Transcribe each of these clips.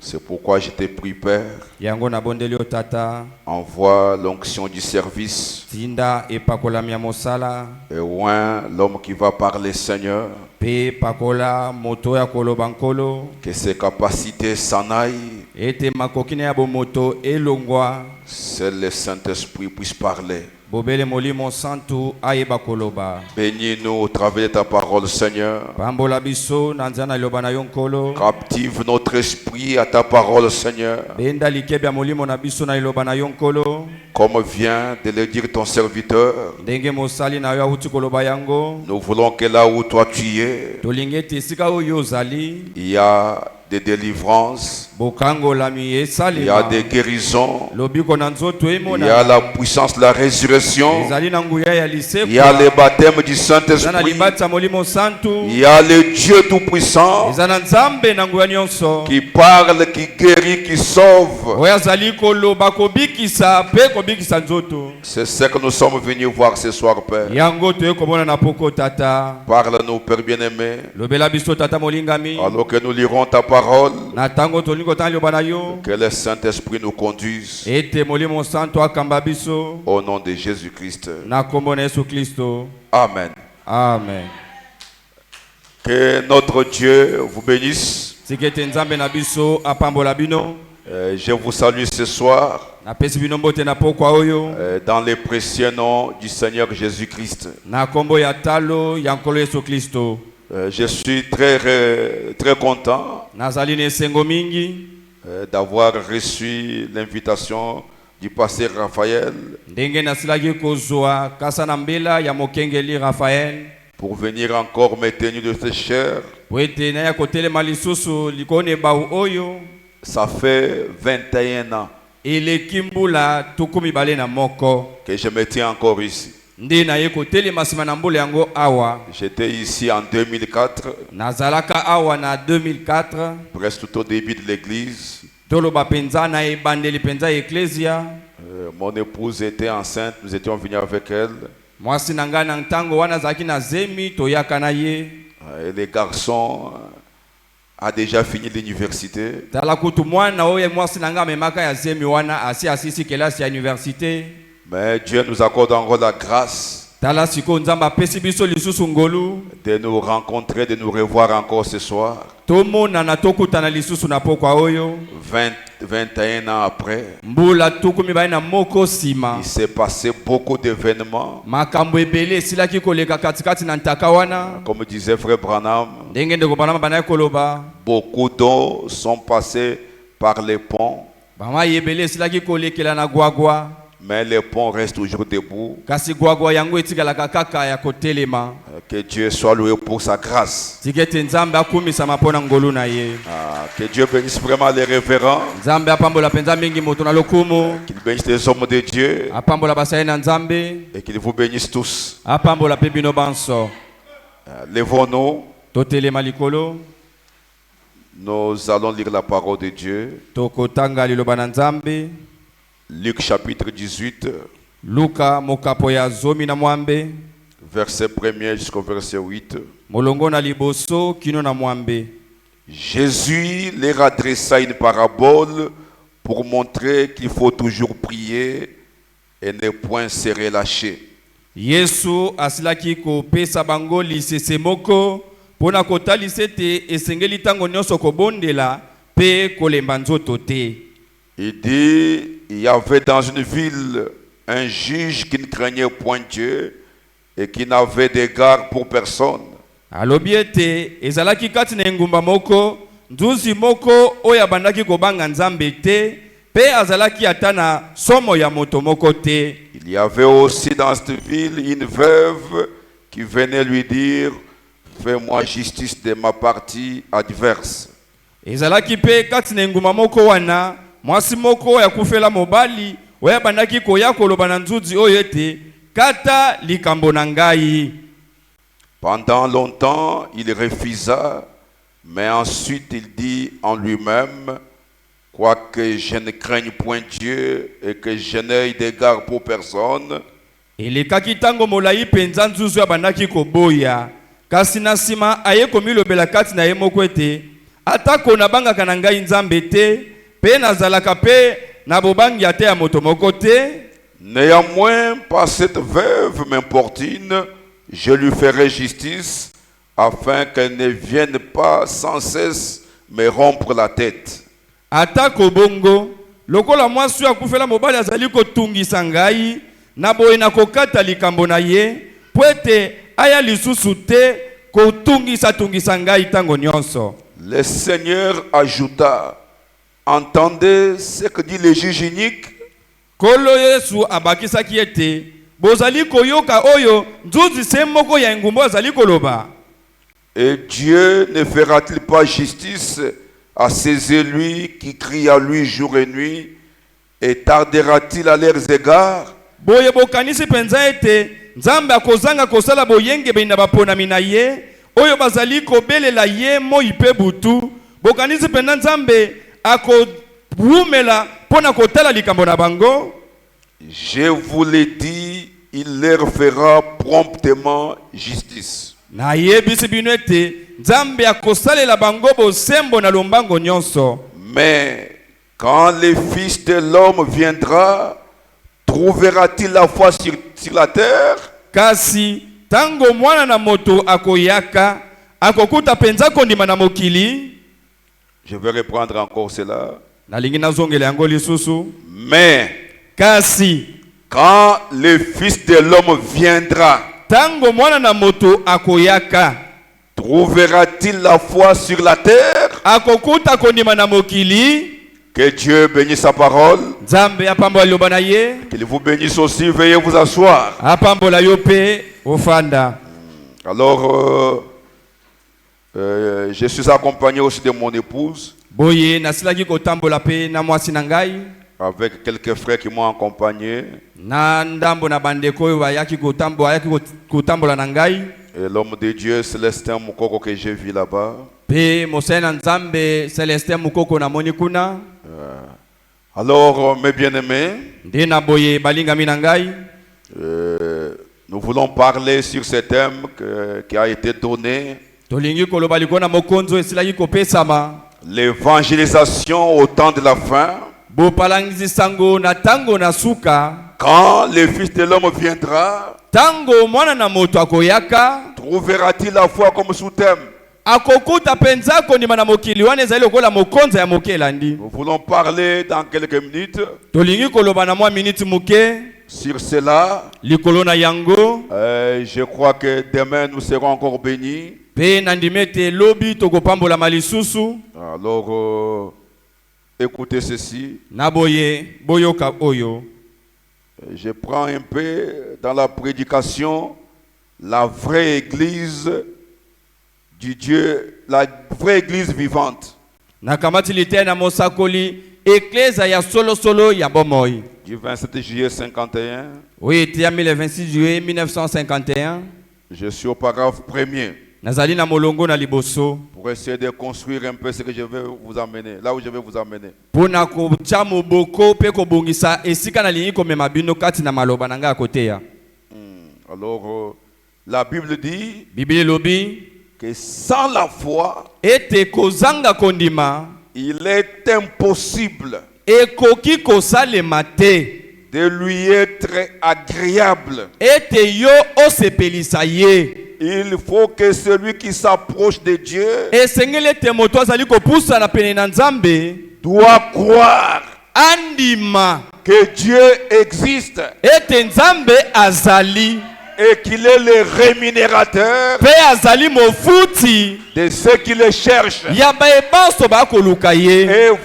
C'est pourquoi je t'ai pris, Père, envoie l'onction du service et oint l'homme qui va parler, Seigneur, que ses capacités s'en aillent, seul le Saint-Esprit puisse parler. Bénis-nous au travers de ta parole, Seigneur. Captive notre esprit à ta parole, Seigneur. Comme vient de le dire ton serviteur, nous voulons que là où toi tu es, il y a des délivrances, il y a des guérisons, il y a la puissance de la résurrection, il y a le baptême du Saint-Esprit, il y a le Dieu Tout-Puissant qui parle, qui guérit, qui sauve. C'est ce que nous sommes venus voir ce soir, Père. Parle-nous, Père bien-aimé, alors que nous lirons ta parole. Que le Saint-Esprit nous conduise. Au nom de Jésus-Christ. Amen. Amen. Que notre Dieu vous bénisse. Je vous salue ce soir dans les précieux noms du Seigneur Jésus-Christ. Je suis très content d'avoir reçu l'invitation du pasteur Raphaël pour venir encore me tenir de ses chairs. Ça fait 21 ans que je me tiens encore ici. J'étais ici en 2004, presque tout au début de l'église. Mon épouse était enceinte, nous étions venus avec elle. Et les garçons a déjà fini l'université. Mais Dieu nous accorde encore la grâce de nous rencontrer, de nous revoir encore ce soir. 21 ans après, il s'est passé beaucoup d'événements. Comme disait Frère Branham, beaucoup d'eau sont passés par les ponts. Mais les ponts restent toujours debout. Que Dieu soit loué pour sa grâce. Que Dieu bénisse vraiment les révérends. Qu'il bénisse les hommes de Dieu. Et qu'il vous bénisse tous. Lèvons-nous. Nous allons lire la parole de Dieu. Luc chapitre 18, verset 1er jusqu'au verset 8. Jésus leur adressa une parabole pour montrer qu'il faut toujours prier et ne point se relâcher. Yesu asilaki kopesa bango lisese moko pona kotalisete esengeli tango nyonso kobondela pe kolemba nzoto te. Il dit, il y avait dans une ville un juge qui ne craignait point Dieu et qui n'avait d'égard pour personne. Alobiete ezalaki kati na ngumba moko nzuzi moko oya bandaki kobanga nzambe te pe azalaki atana somo ya moto moko te. Il y avait aussi dans cette ville une veuve qui venait lui dire, fais-moi justice de ma partie adverse. Ezalaki pe kati na ngumba moko wana mwasi moko ya kufela mobali oya bandaki koya koloba na nzuzi oyo ete kata likambo na ngai. Pendant longtemps, il refusa, mais ensuite il dit en lui-même, quoique je ne craigne point Dieu et que je n'ai d'égard pour personne, elekaki tango molai penza nzuzu ya bandaki koboya kasi na sima aye komilobela kati na ye moko ete atako na banga kanangai nzambe te, pe nazalaka pe na bobangi ate ya moto moko te. Néanmoins, par cette veuve m'importune, je lui ferai justice, afin qu'elle ne vienne pas sans cesse me rompre la tête. Atako bongo, lokola mwasi akufela mobali azali kotungisa ngai, na boye na kokata likambo na ye, po ete aya lisusu te kotungisa ngai tango nyonso. Le Seigneur ajouta, entendez ce que dit le juge unique. Kolo Yesu abakisaki ete, bozali koyoka oyo nzuzi se moko ya ngumbo azali koloba. Et Dieu ne fera-t-il pas justice à ses élus qui crient à lui jour et nuit, et tardera-t-il à leurs égards? Boye bokanisi penza ete, Nzambe akozanga kosala boyenge bina baponami na ye, oyo bazali kobelela ye moi pe butu, bokanisi penza Nzambe akobrumela pona kotala likambo na bango. Je vous l'ai dit, il leur fera promptement justice. Na yebisi bino ete, Nzambe akosalela bango bosembo na lombango nyonso. Mais quand le Fils de l'homme viendra, trouvera-t-il la foi sur la terre? Kasi tango mwana na moto akoyaka, akokuta penza kondima na mokili. Je vais reprendre encore cela. Nalingi nazongele yango lisusu. Mais kasi quand le Fils de l'homme viendra, tango mwana na moto akoyaka, trouvera-t-il la foi sur la terre? Akokuta kondima na mokili. Que Dieu bénisse sa parole. Nzambe apambola liloba na ye. Qu'il vous bénisse aussi. Veuillez vous asseoir. Apambola yo pe ofanda. Alors, je suis accompagné aussi de mon épouse. Boye nasilaki kotambola pe na mwasi na ngai. Avec quelques frères qui m'ont accompagné. Na ndambo na bandeko bayaki kotambola na ngai. Et l'homme de Dieu Célestin Mukoko que j'ai vu là-bas. Pe mosena Nzambe Célestin Mukoko na moni kuna. Alors, mes bien-aimés, nous voulons parler sur ce thème qui a été donné. L'évangélisation au temps de la fin. Quand le Fils de l'homme viendra, trouvera-t-il la foi comme sous-thème? Nous voulons parler dans quelques minutes sur cela. Je crois que demain nous serons encore bénis. Alors, écoutez ceci. Je prends un peu dans la prédication la vraie église du Dieu, la vraie église vivante. Du 27 juillet 51. Oui, le 26 juillet 1951. Je suis au paragraphe premier. Pour essayer de construire un peu ce que je vais vous amener, là où je vais vous amener. Alors, la Bible dit que sans la foi, il est impossible de lui être agréable. Il faut que celui qui s'approche de Dieu doit croire que Dieu existe et qu'il est le rémunérateur de ceux qui le cherchent. Et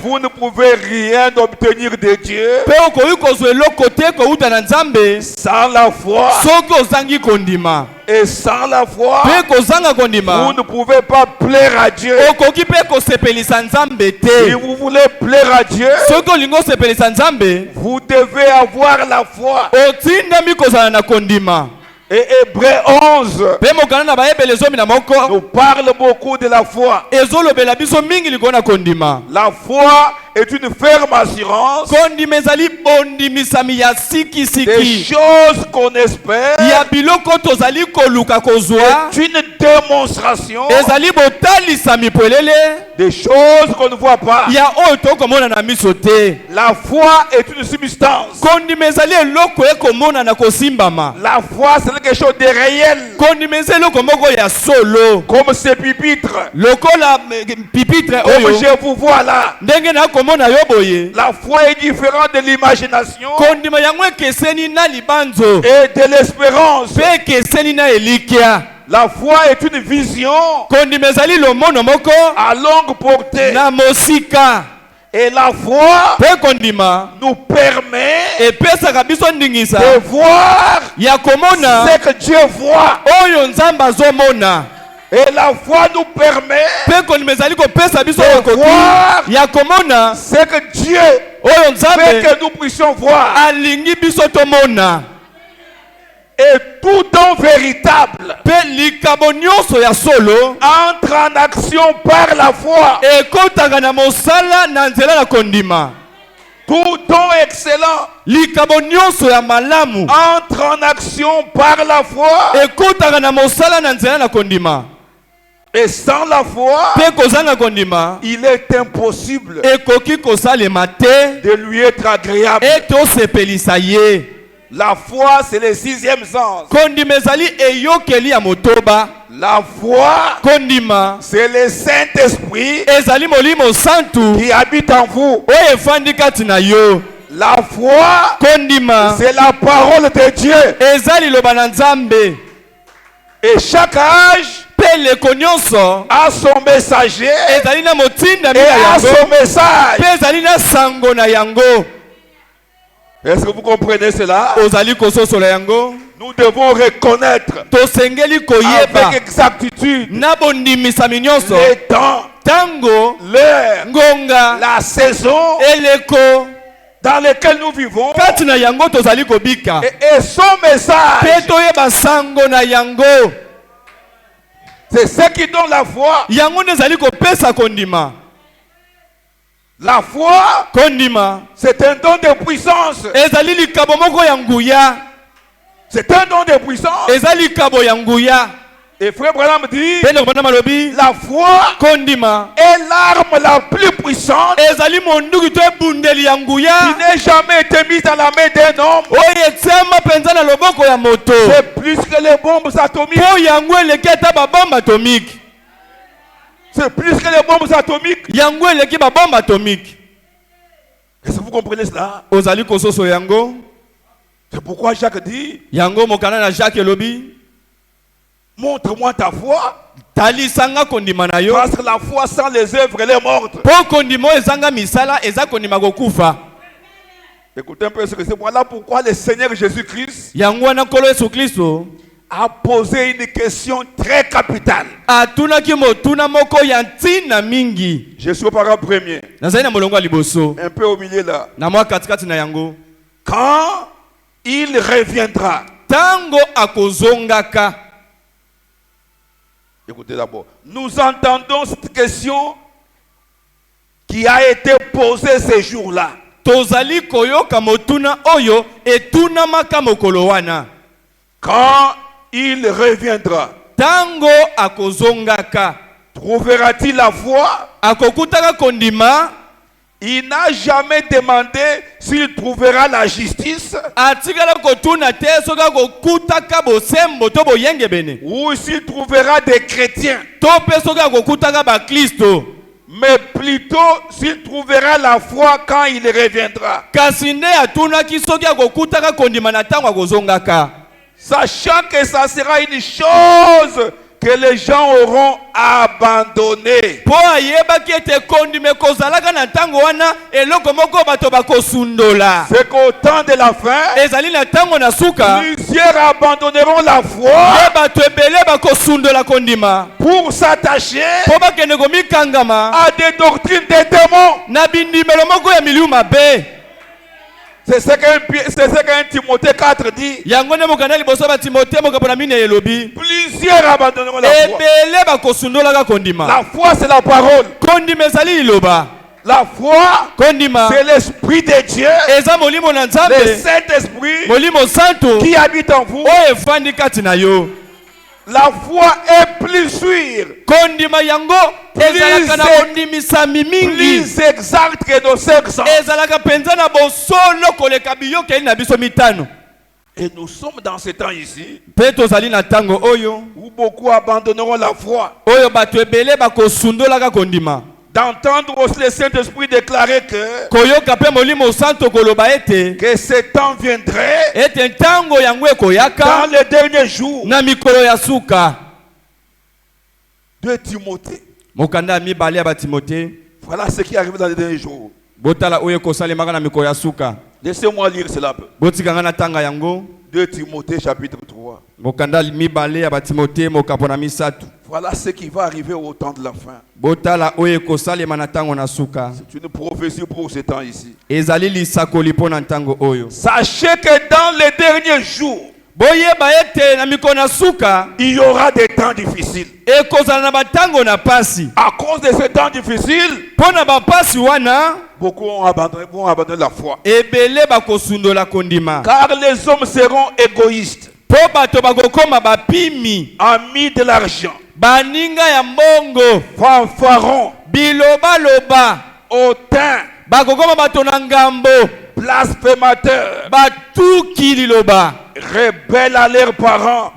vous ne pouvez rien obtenir de Dieu sans la foi. Et sans la foi, vous ne pouvez pas plaire à Dieu. Si vous voulez plaire à Dieu, vous devez avoir la foi. Et Hébreux 11 nous parle beaucoup de la foi. La foi est une ferme assurance des choses qu'on espère. C'est une démonstration des choses qu'on ne voit pas. La foi est une substance. La foi, c'est quelque chose de réel. Comme ces pupitres. Comme je vous vois là. La foi est différente de l'imagination et de l'espérance. La foi est une vision à longue portée. Et la foi nous permet de voir ce que Dieu voit. Et la foi nous permet de voir ce que Dieu veut que nous puissions voir. Et tout don véritable entre en action par la foi. Tout don excellent entre en action par la foi. Et sans la foi, il est impossible de lui être agréable. La foi, c'est le sixième sens. La foi, c'est le Saint-Esprit qui habite en vous. La foi, c'est la parole de Dieu. Et chaque âge a son messager et a son message. Est-ce que vous comprenez cela? Nous devons reconnaître avec exactitude les temps, l'heure, la saison dans lesquelles nous vivons et son message. C'est ce qui donne la foi. La foi, c'est un don de puissance. C'est un don de puissance. Et Frère Branham dit, la foi est l'arme la plus puissante qui n'ait jamais été mise dans la main d'un homme. C'est plus que les bombes atomiques. C'est plus que les bombes atomiques. Est-ce que vous comprenez cela? C'est pourquoi Jacques dit, montre-moi ta foi. Parce que la foi sans les œuvres, elle est morte. Écoutez un peu ce que c'est. Voilà pourquoi le Seigneur Jésus-Christ a posé une question très capitale. Je suis au parent premier. Un peu au milieu là. Quand il reviendra. Écoutez d'abord. Nous entendons cette question qui a été posée ces jours-là. Quand il reviendra, trouvera-t-il la foi? Il n'a jamais demandé s'il trouvera la justice ou s'il trouvera des chrétiens, mais plutôt s'il trouvera la foi quand il reviendra. Sachant que ça sera une chose que les gens auront abandonné. C'est qu'au temps de la fin, plusieurs abandonneront la foi pour s'attacher à des doctrines des démons. C'est ce qu'un Timothée 4 dit. Plusieurs abandonneront la foi. La foi, c'est la parole. La foi, c'est l'Esprit de Dieu, le Saint-Esprit qui habite en vous. La foi est plus sûre, plus exacte que nos 500. Et nous sommes dans ce temps ici où beaucoup abandonneront la foi. D'entendre aussi le Saint-Esprit déclarer que ce temps viendrait dans les derniers jours. De Timothée. Voilà ce qui arrive dans les derniers jours. Laissez-moi lire cela. 2 Timothée chapitre 3. Voilà ce qui va arriver au temps de la fin. C'est une prophétie pour ce temps ici. Sachez que dans les derniers jours, il y aura des temps difficiles. À cause de ces temps difficiles, beaucoup vont abandonner la foi. Car les hommes seront égoïstes, amis de l'argent, fanfarons, hautains, blasphémateurs, rebelles à leurs parents,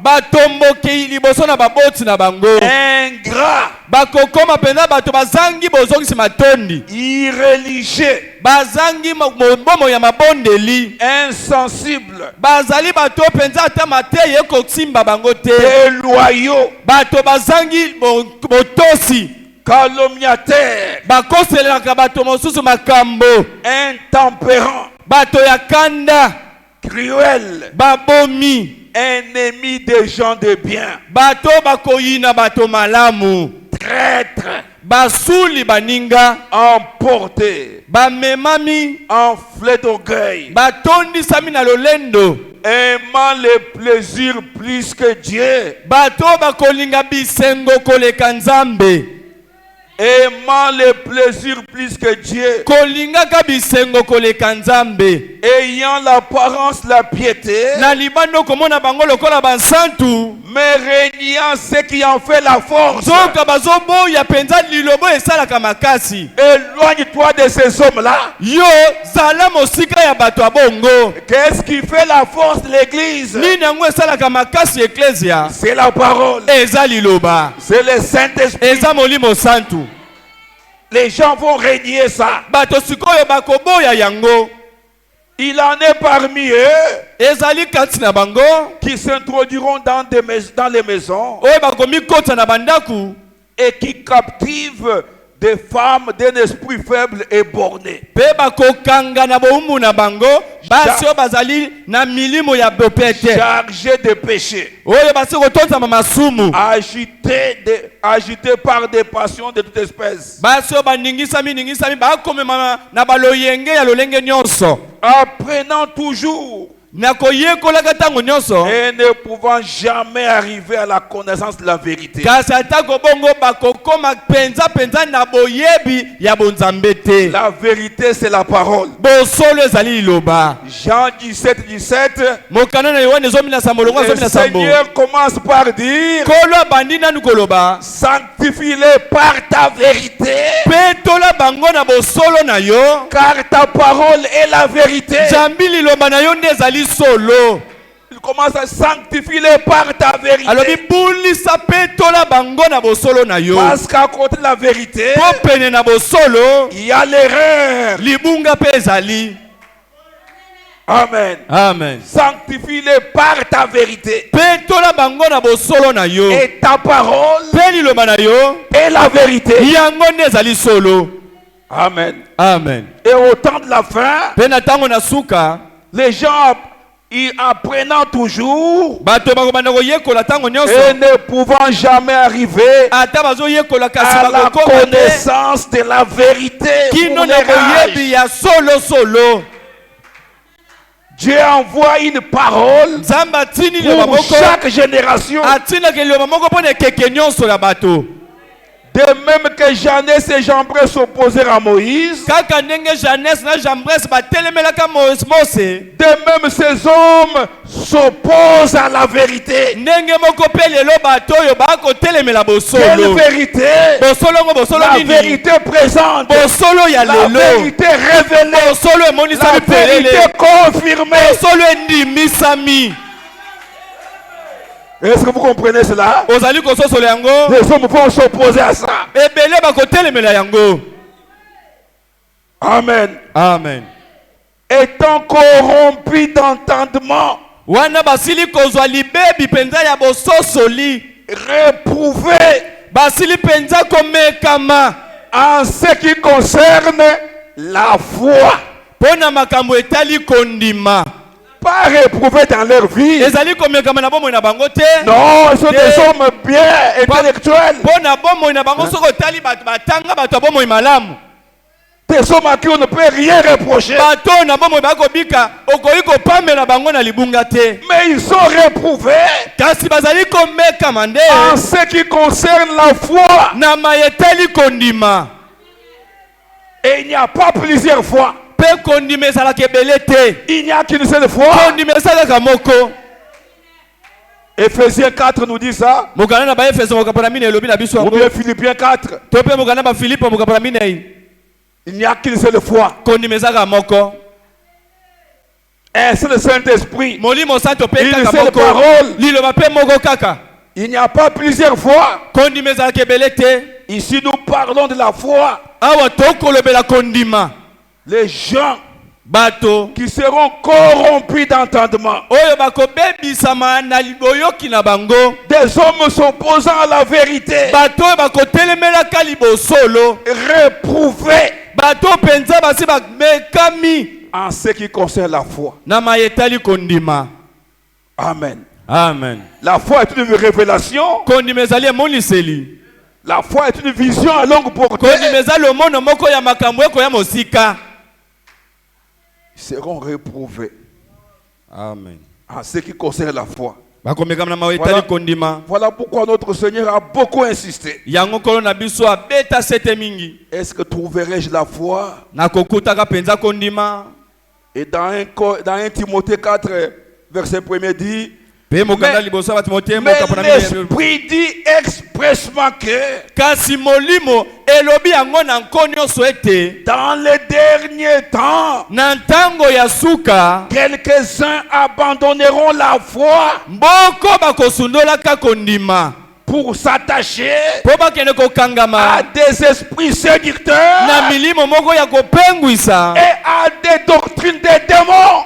ingrats, irréligieux, insensibles, déloyaux, calomniateurs, intempérants, cruels, ennemis des gens de bien, traîtres, emportés, enflés d'orgueil, aimant les plaisirs plus que Dieu, aimant les plaisirs plus que Dieu, ayant l'apparence la piété, mais régnant ce qui en fait la force. Éloigne-toi de ces hommes-là. Qu'est-ce qui fait la force de l'église? C'est la parole. C'est le Saint-Esprit. Les gens vont régner ça. Il en est parmi eux qui s'introduiront dans les maisons et qui captivent des femmes d'un esprit faible et borné, chargés de péché, agités par des passions de toute espèce, apprenant toujours et ne pouvant jamais arriver à la connaissance de la vérité. La vérité, c'est la parole. Jean 17, 17. Le Seigneur commence par dire: sanctifie-les par ta vérité, car ta parole est la vérité. Il commence à sanctifier par ta vérité. Parce qu'à côté de la vérité, il y a l'erreur. Amen. Amen. Sanctifie-les par ta vérité. Et ta parole est la vérité. Amen. Amen. Et au temps de la fin, les gens, apprenant toujours et ne pouvant jamais arriver à la connaissance de la vérité, Dieu envoie une parole pour chaque génération. De même que Janès et Jambres s'opposèrent à Moïse, de même ces hommes s'opposent à la vérité. Quelle vérité? La vérité présente, la vérité révélée, la vérité confirmée. Est-ce que vous comprenez cela? Les hommes vont s'opposer à ça. Amen. Amen. Étant corrompus d'entendement, réprouvés en ce qui concerne la foi. Pas réprouvés dans leur vie. Non, ils sont des hommes bien intellectuels. Des hommes à qui on ne peut rien reprocher. Mais ils sont réprouvés en ce qui concerne la foi. Et il n'y a pas plusieurs fois. Il n'y a qu'une seule fois. Ephésiens 4 nous dit ça. Ou bien Philippiens 4. Il n'y a qu'une seule fois. Un seul Saint-Esprit. Une seule parole. Il n'y a pas plusieurs fois. Ici nous parlons de la foi. Les gens qui seront corrompus d'entendement. Des hommes s'opposant à la vérité. Réprouvés en ce qui concerne la foi. Amen. Amen. La foi est une révélation. La foi est une vision à longue portée. Ils seront réprouvés. Amen. En ce qui concerne la foi. Voilà pourquoi notre Seigneur a beaucoup insisté. Est-ce que trouverai-je la foi? Et dans 1 Timothée 4, verset 1 dit, mais l'Esprit dit expressement que dans les derniers temps, quelques-uns abandonneront la foi pour s'attacher à des esprits séducteurs et à des doctrines des démons.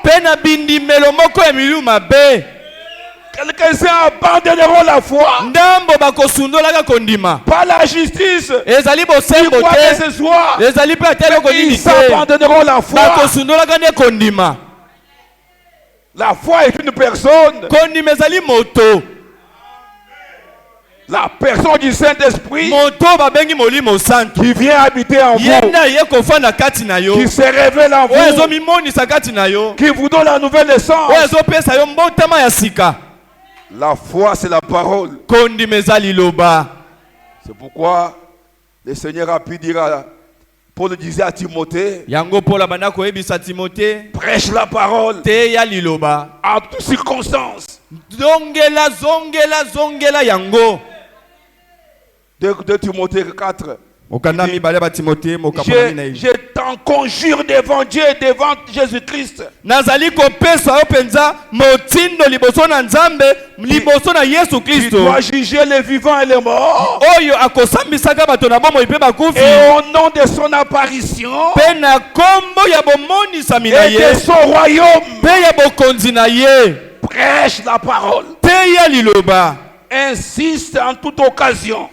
Quelques-uns abandonneront la foi, pas la justice, ils croient que ce soit, ils abandonneront la foi. La foi est une personne. La personne du Saint-Esprit qui vient habiter en vous, qui se révèle en vous, qui vous donne la nouvelle naissance. La foi, c'est la parole. C'est pourquoi le Seigneur a pu dire à Paul disait à Timothée, prêche la parole en toutes circonstances. 2 Timothée 4. Je t'en conjure devant Dieu et devant Jésus-Christ. Tu dois juger les vivants et les morts. Et au nom de son apparition et de son royaume, prêche la parole. Insiste en toute occasion.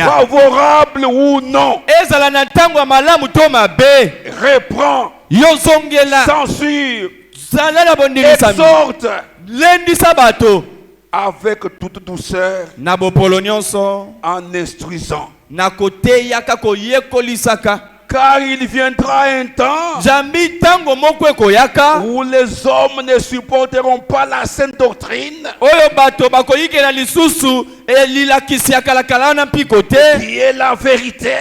Favorable ou non. Reprends. Censure. Exhorte. Avec toute douceur. En instruisant. Car il viendra un temps où les hommes ne supporteront pas la saine doctrine, qui est la vérité,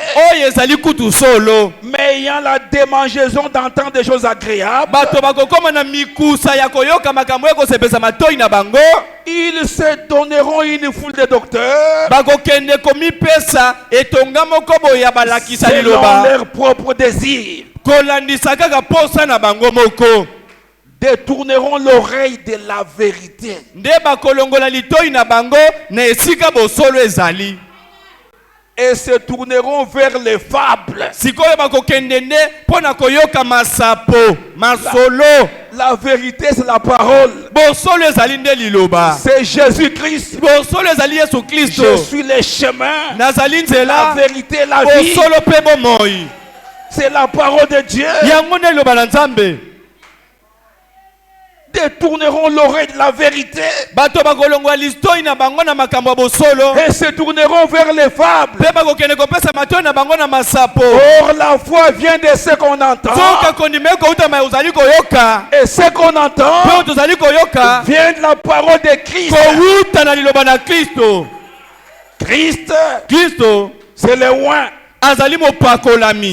mais ayant la démangeaison d'entendre des choses agréables, ils se donneront une foule de docteurs selon leurs propres désirs, détourneront l'oreille de la vérité et se tourneront vers les fables. La vérité, c'est la parole. C'est Jésus-Christ. Je suis le chemin, la vérité, la vie. C'est la parole de Dieu. Détourneront l'oreille de la vérité et se tourneront vers les fables. Or la foi vient de ce qu'on entend, et ce qu'on entend vient de la parole de Christ. Christ, c'est le oint,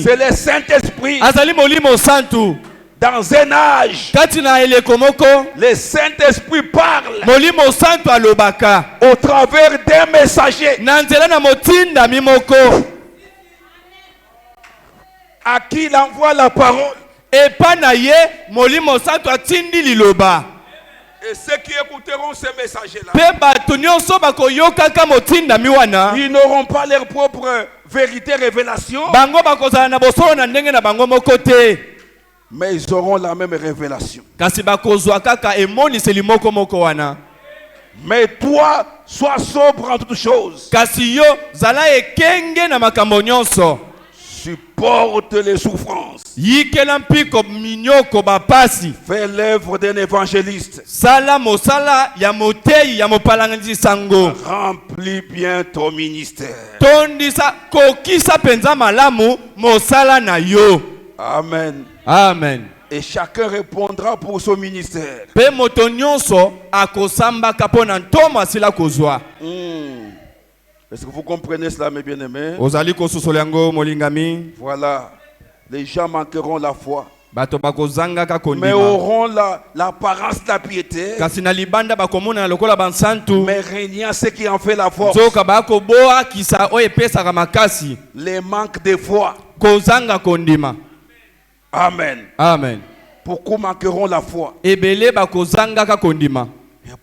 c'est le Saint-Esprit. Dans un âge, le Saint-Esprit parle au travers des messagers à qui il envoie la parole. Et ceux qui écouteront ces messagers-là, ils n'auront pas leur propre vérité, révélation, mais ils auront la même révélation. Mais toi, sois sobre en toutes choses. Supporte les souffrances. Fais l'œuvre d'un évangéliste. Remplis bien ton ministère. Amen. Amen. Et chacun répondra pour son ministère. Est-ce que vous comprenez cela, mes bien-aimés? Voilà. Les gens manqueront la foi, mais auront l'apparence de la piété, mais régnant ce qui en fait la force. Les manques de foi. Amen. Amen. Pourquoi manqueront la foi? Et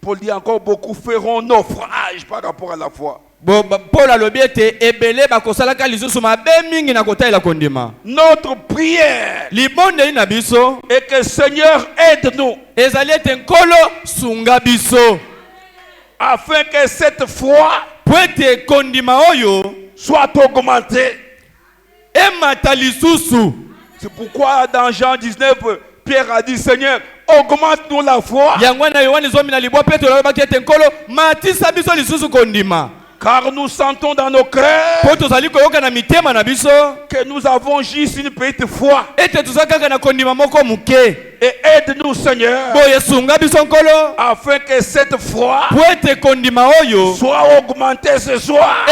Paul dit encore, beaucoup feront naufrage par rapport à la foi. Notre prière est que Seigneur aide-nous afin que cette foi soit augmentée. C'est pourquoi dans Jean 19, Pierre a dit, Seigneur, augmente-nous la foi. Car nous sentons dans nos cœurs que nous avons juste une petite foi. Et aide-nous, Seigneur, afin que cette foi soit augmentée ce soir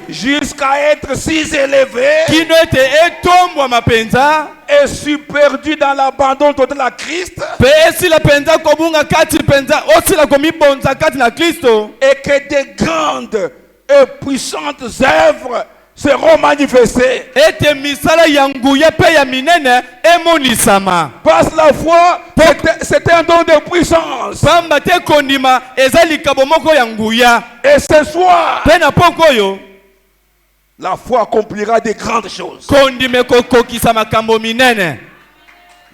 jusqu'à être si élevée et si perdu dans l'abandon total à Christ, et que des grandes et puissantes œuvres seront manifestées. Parce que la foi, c'est un don de puissance. Et ce soir, la foi accomplira de grandes choses.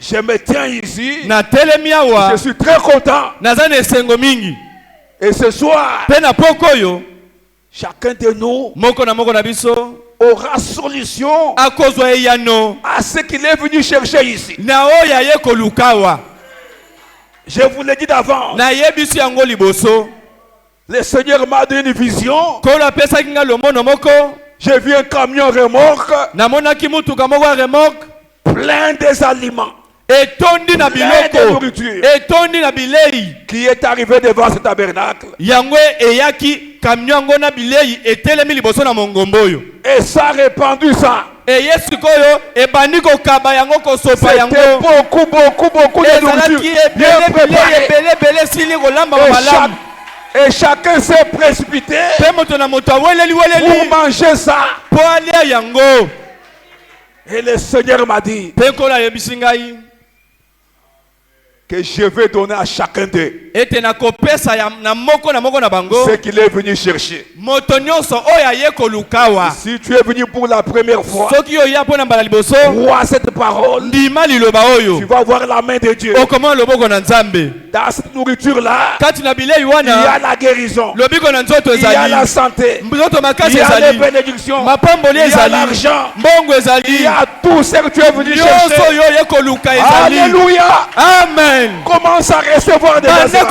Je me tiens ici. Je suis très content. Et ce soir, chacun de nous aura solution à ce qu'il est venu chercher ici. Je vous l'ai dit d'avant. Le Seigneur m'a donné une vision J'ai vu un camion remorque plein des aliments, etondi na biloko, etondi na bilei, qui est arrivé devant ce tabernacle. Yangwe eyaki camion ngo na bilei etelemi liboso na mongomboyo. Et ça a répandu ça. Et yesu koyo ebandi kokaba yango kosopa yango. C'était beaucoup de nourriture bien préparée. Et chacun s'est précipité pour manger ça. Et le Seigneur m'a dit que je vais donner à chacun d'eux ce qu'il est venu chercher. Si tu es venu pour la première fois, vois cette parole, tu vas voir la main de Dieu. Dans cette nourriture-là, il y a la guérison, il y a la santé, il y a les bénédictions, il y a l'argent, il y a tout ce que tu es venu chercher. Alléluia. Amen. Commence à recevoir des blessures.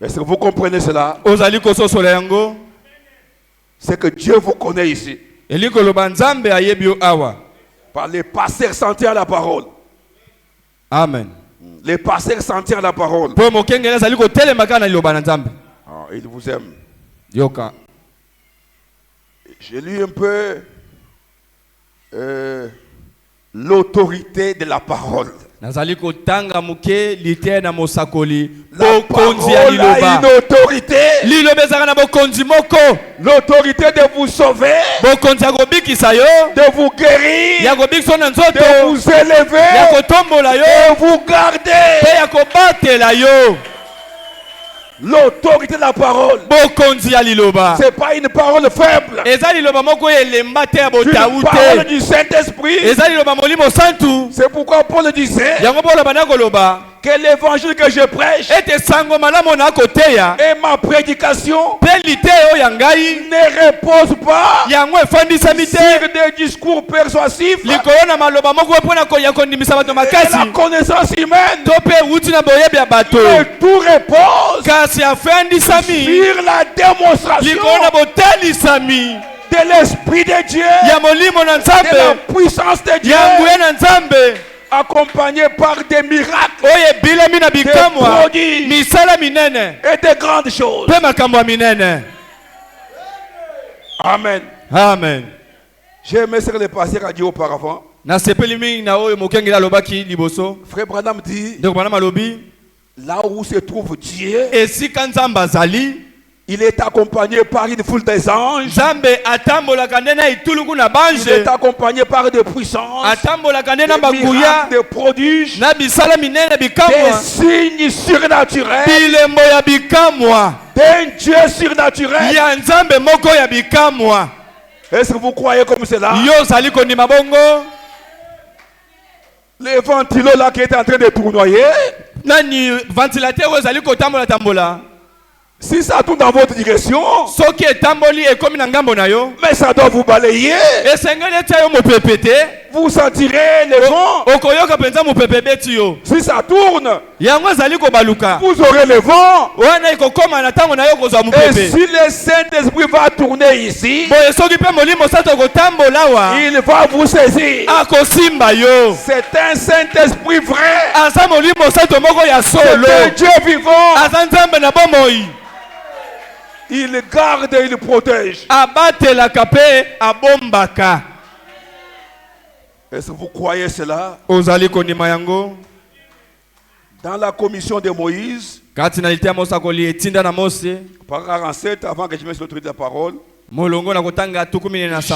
Est-ce que vous comprenez cela? C'est que Dieu vous connaît ici. Par les pasteurs sentir la parole. Amen. Les pasteurs sentir la parole. Il vous aime. J'ai lu un peu l'autorité de la parole. La parole a une autorité. L'autorité de vous sauver, de vous guérir, de vous élever, de vous garder. L'autorité de la parole, c'est pas une parole faible. C'est une parole du Saint-Esprit. C'est pourquoi Paul disait que l'évangile que je prêche et ma prédication ne repose pas sur des discours persuasifs et la connaissance humaine, mais tout repose sur la démonstration de l'Esprit de Dieu, de la puissance de Dieu, accompagné par des miracles, des prodiges et de grandes choses. Amen. Amen. J'ai aimé ce que le pasteur a dit auparavant. Frère Branham dit, là où se trouve Dieu, il est accompagné par une foule des anges. Il est accompagné par des puissances, des miracles, des prodiges, des signes surnaturels, d'un Dieu surnaturel. Est-ce que vous croyez comme cela? Les ventilos là qui est en train de tournoyer, si ça tourne dans votre direction, mais ça doit vous balayer. Vous sentirez le vent. Si ça tourne, vous aurez le vent. Et si le Saint-Esprit va tourner ici, il va vous saisir. C'est un Saint-Esprit vrai. C'est un Dieu vivant. Il garde et il protège. Est-ce que vous croyez cela? Dans la commission de Moïse, par 47, avant que je me sois l'autorité de la parole,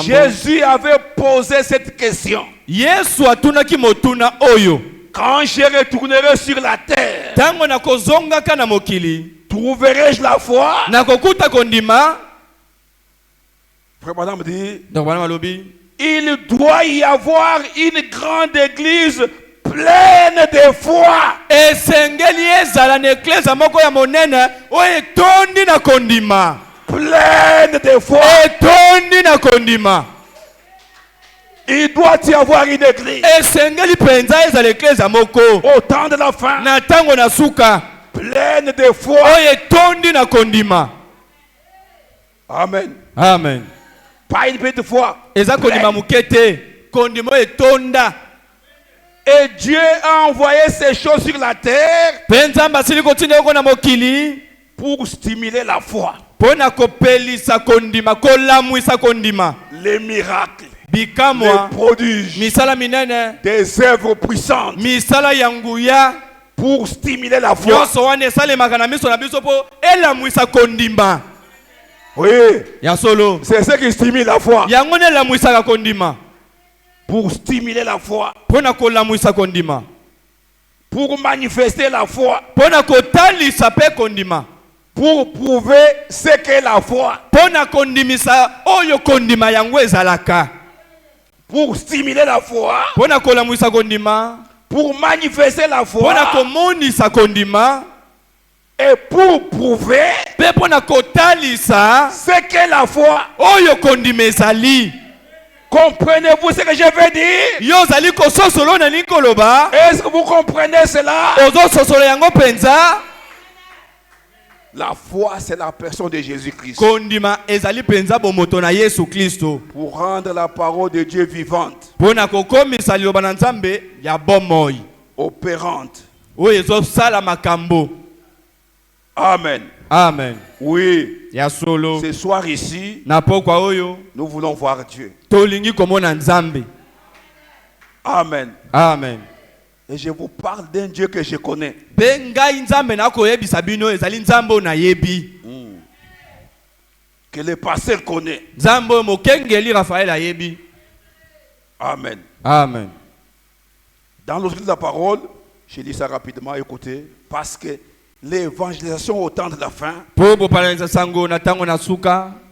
Jésus avait posé cette question. Quand je retournerai sur la terre, trouverai-je la foi? Frère Madame dit, il doit y avoir une grande église pleine de foi. Pleine de foi. Il doit y avoir une église. Au temps de la fin, pleine de foi. Oyo tondi na kondima. Amen. Amen. Pas une petite foi. Eza kondima mukete. Kondima etonda. Et Dieu a envoyé ces choses sur la terre pour stimuler la foi. Les miracles, les prodiges, des œuvres puissantes pour stimuler la foi. Oui, c'est ce qui stimule la foi. Pour stimuler la foi, pour manifester la foi, pour prouver ce qu'est la foi, pour stimuler la foi, pour manifester la foi, et pour prouver ce qu'est la foi. Comprenez-vous ce que je veux dire? Est-ce que vous comprenez cela? La foi, c'est la personne de Jésus-Christ. Pour rendre la parole de Dieu vivante, opérante. Amen. Amen. Oui. Ce soir ici, nous voulons voir Dieu. Amen. Amen. Et je vous parle d'un Dieu que je connais. Que le pasteur connaît. Amen. Amen. Dans l'autre de la parole, je lis ça rapidement, écoutez, parce que l'évangélisation au temps de la fin,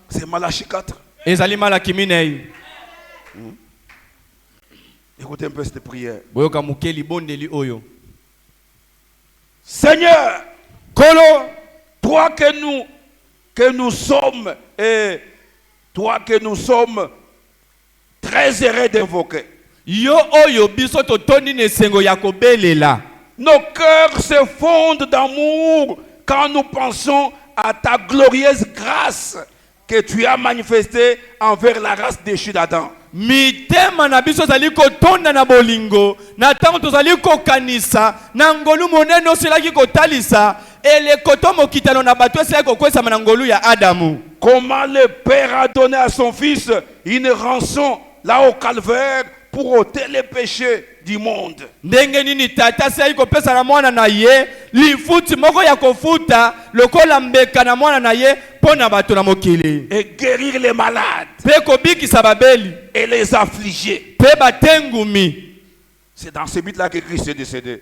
c'est Malachie 4. Écoutez un peu cette prière. Seigneur, toi que nous sommes, et toi que nous sommes très heureux d'invoquer. Nos cœurs se fondent d'amour quand nous pensons à ta glorieuse grâce que tu as manifestée envers la race déchue d'Adam. Mitema na biso zali kotonda na bolingo na tango tozali kokanisa na ngolu monene osilaki kotalisa ele kotomo kitano na bato esila kokwesa na ngolu ya Adamu. Comment le Père a donné à son Fils une rançon là au calvaire pour ôter les péchés du monde. Ndenge nini tata sila kopesa na mwana na ye lifuti moko ya kofuta lokola mbeka na mwana na ye pona bato na mokili. Et guérir les malades. Pe kobikisa babeli. Et les affligés. Pe batengumi. C'est dans ce but-là que Christ est décédé.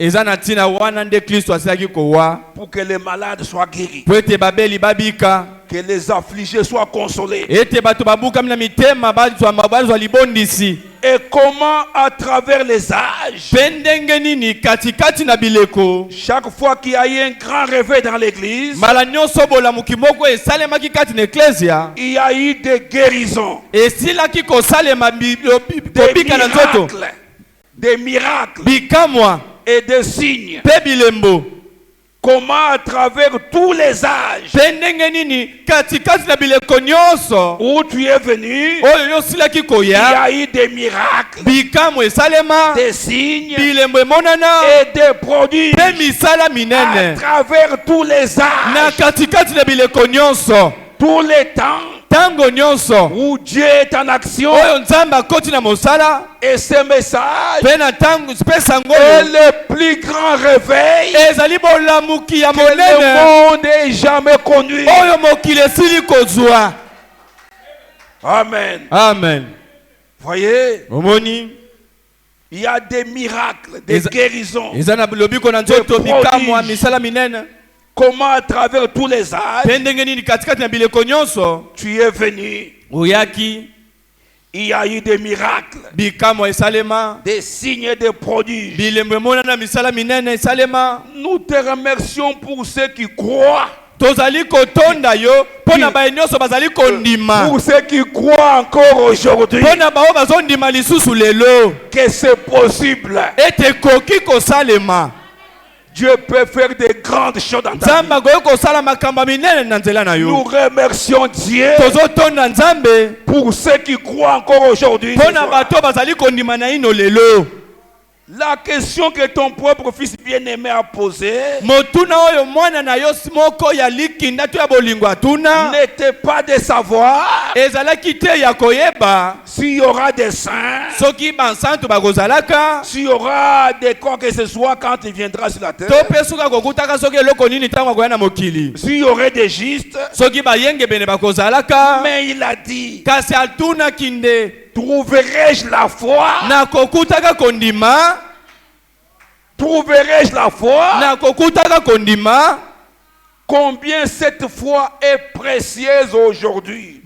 Pour que les malades soient guéris. Que les affligés soient consolés. Et comment à travers les âges, chaque fois qu'il y a eu un grand réveil dans l'église, il y a eu des guérisons, des miracles et des signes. Comment à travers tous les âges où tu es venu, il y a eu des miracles, des signes et des produits à travers tous les âges, tous les temps où Dieu est en action. Et ce message est le plus grand réveil que le monde ait jamais connu. Amen. Amen. Voyez, il y a des miracles, des guérisons, des prodiges. Comment à travers tous les âges tu es venu. Il y a eu des miracles, des signes et des prodiges. Nous te remercions pour ceux qui croient. Pour ceux qui croient encore aujourd'hui que c'est possible. Dieu peut faire des grandes choses dans ta vie. Nous remercions Dieu pour ceux qui croient encore aujourd'hui. La question que ton propre fils bien-aimé a posée n'était pas de savoir s'il y aura des saints, s'il y aura des quoi que ce soit quand il viendra sur la terre, s'il y aurait des justes. Mais il a dit, trouverai-je la foi? Trouverai-je la foi? Combien cette foi est précieuse aujourd'hui.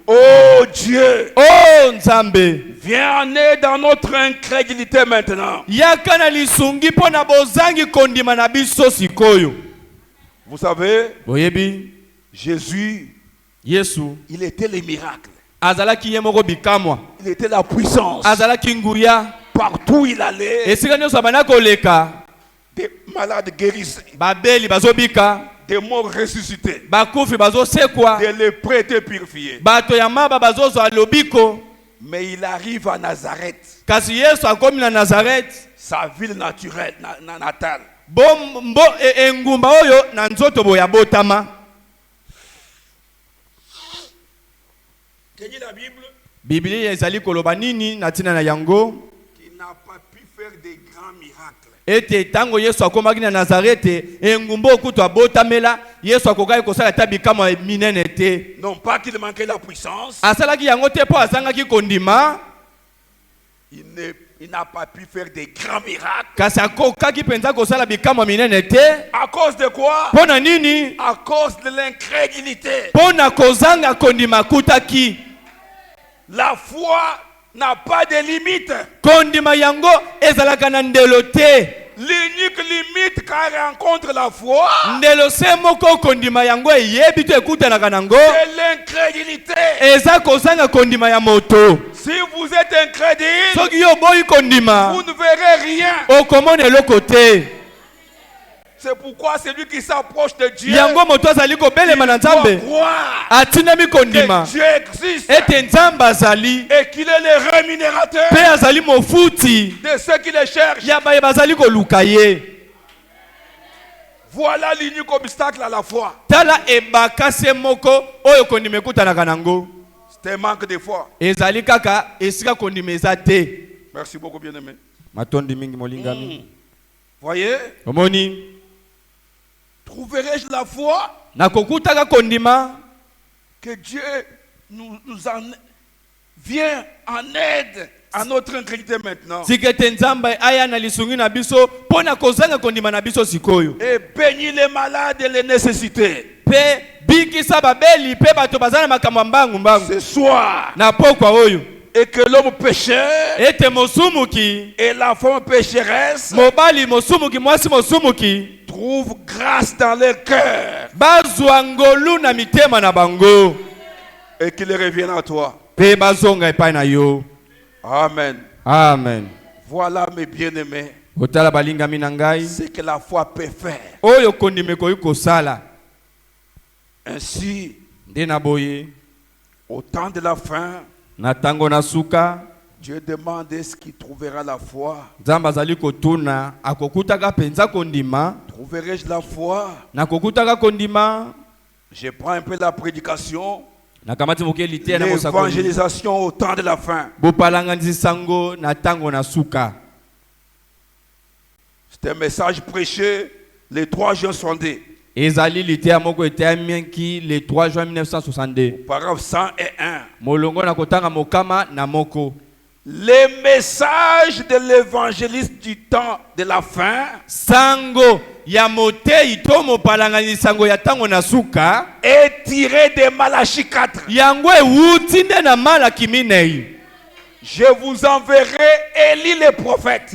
Oh Dieu, oh Nzambe, viens en aide dans notre incrédulité maintenant. Vous savez, Jésus, il était les miracles. Il était la puissance. Partout il allait, des malades guérissés, des morts ressuscités, des lépreux étaient purifiés. Mais il arrive à Nazareth, sa ville naturelle, natale. Quelle est la Bible? Qui n'a pas pu faire des grands miracles. Non pas qu'il manquait la puissance. Il n'a pas pu faire des grands miracles. À cause de quoi? À cause de l'incrédulité. La foi n'a pas de limite. L'unique limite qu'elle rencontre la foi, c'est l'incrédulité. Si vous êtes incrédule, vous ne verrez rien. C'est pourquoi celui qui s'approche de Dieu, il doit croire que Dieu existe et qu'il est le rémunérateur de ceux qui le cherchent. Voilà l'unique obstacle à la foi. C'est un manque de foi. Merci beaucoup, bien-aimé. Voyez? Trouverai-je la foi que Dieu nous vient en aide à notre incrédulité maintenant et bénit les malades et les nécessités ce soir, et que l'homme pécheur et la femme pécheresse trouve grâce dans leur cœur et qu'il revienne à toi. Amen. Amen. Voilà, mes bien-aimés, ce que la foi peut faire. Ainsi, au temps de la fin, Dieu demande est-ce qu'il trouvera la foi. Trouverai-je la foi? Je prends un peu la prédication, l'évangélisation au temps de la fin. C'est un message prêché le 3 juin 62. Le 3 juin 1962. Paragraphe 101. Les messages de l'évangéliste du temps de la fin est tiré de Malachie 4. Je vous enverrai Élie le prophète.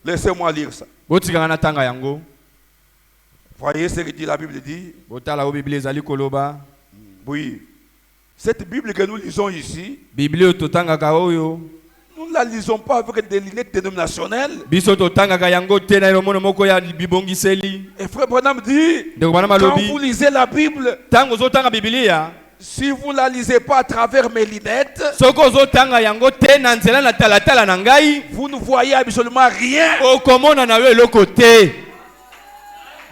Laissez-moi lire ça. Voyez ce que dit la Bible dit. Oui. Cette Bible que nous lisons ici, Bible totangaka oyo. Nous ne la lisons pas avec des lunettes dénominationnelles. Et frère Branham dit, quand vous lisez la Bible, si vous ne la lisez pas à travers mes lunettes, vous ne voyez absolument rien.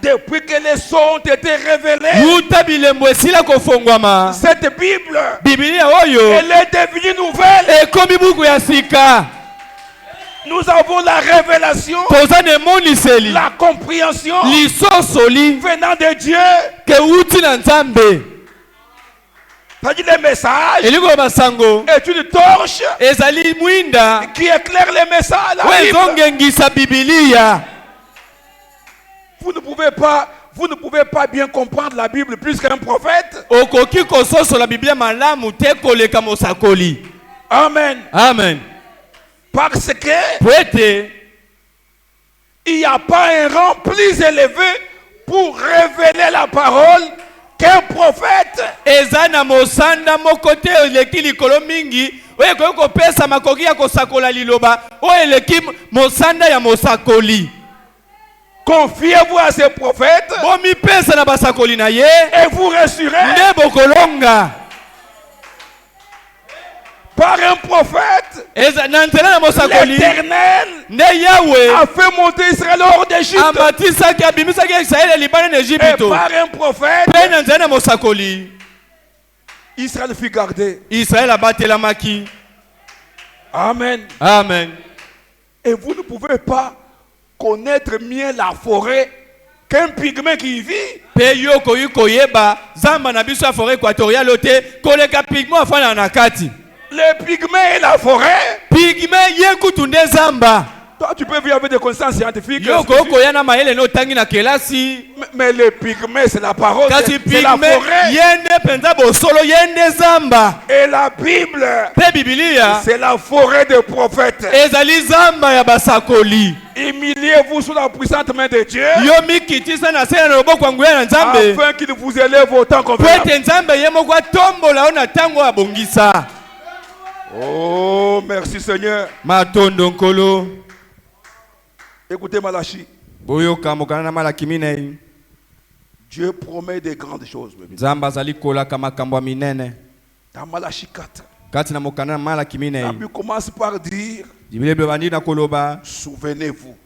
Depuis que les sons ont été révélés, cette Bible, elle est devenue nouvelle. Nous avons la révélation, la compréhension venant de Dieu. C'est-à-dire le message est une torche qui éclaire les messages. La Bible. Vous ne pouvez pas bien comprendre la Bible plus qu'un prophète. Amen. Amen. Parce que il n'y a pas un rang plus élevé pour révéler la parole qu'un prophète. Confiez-vous à ces prophètes et vous rassurez. Par un prophète, l'Éternel a fait monter Israël hors d'Égypte. Et par un prophète, Israël fut gardé. Amen. Amen. Et vous ne pouvez pas connaître mieux la forêt qu'un pygmée qui y vit. Les pygmées et la forêt. Toi, tu peux vivre avec des connaissances scientifiques. Mais les pygmées, c'est la parole. C'est la forêt. Et la Bible, c'est la forêt des prophètes. Humiliez-vous sous la puissante main de Dieu, afin qu'il vous élève au temps convenable. Oh, merci Seigneur. Écoutez Malachi. Dieu promet des grandes choses. Dans Malachi 4, la Bible commence par dire, souvenez-vous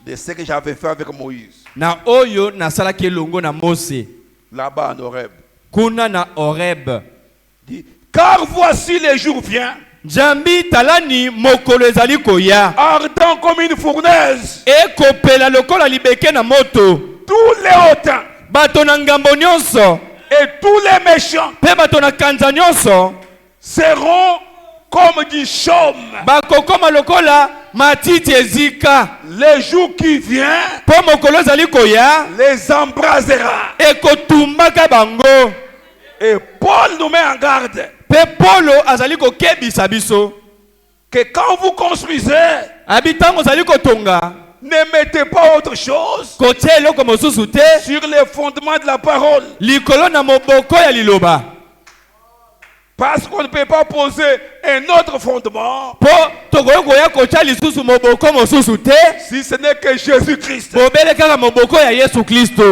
de ce que j'avais fait avec Moïse là-bas en Horeb. Dit, car voici les jours viennent, ardent comme une fournaise, tous les hautains et tous les méchants seront comme du chaume. Les jours qui viennent les embrasera. Et Paul nous met en garde que quand vous construisez, ne mettez pas autre chose sur les fondements de la parole. Parce qu'on ne peut pas poser un autre fondement si ce n'est que Jésus-Christ.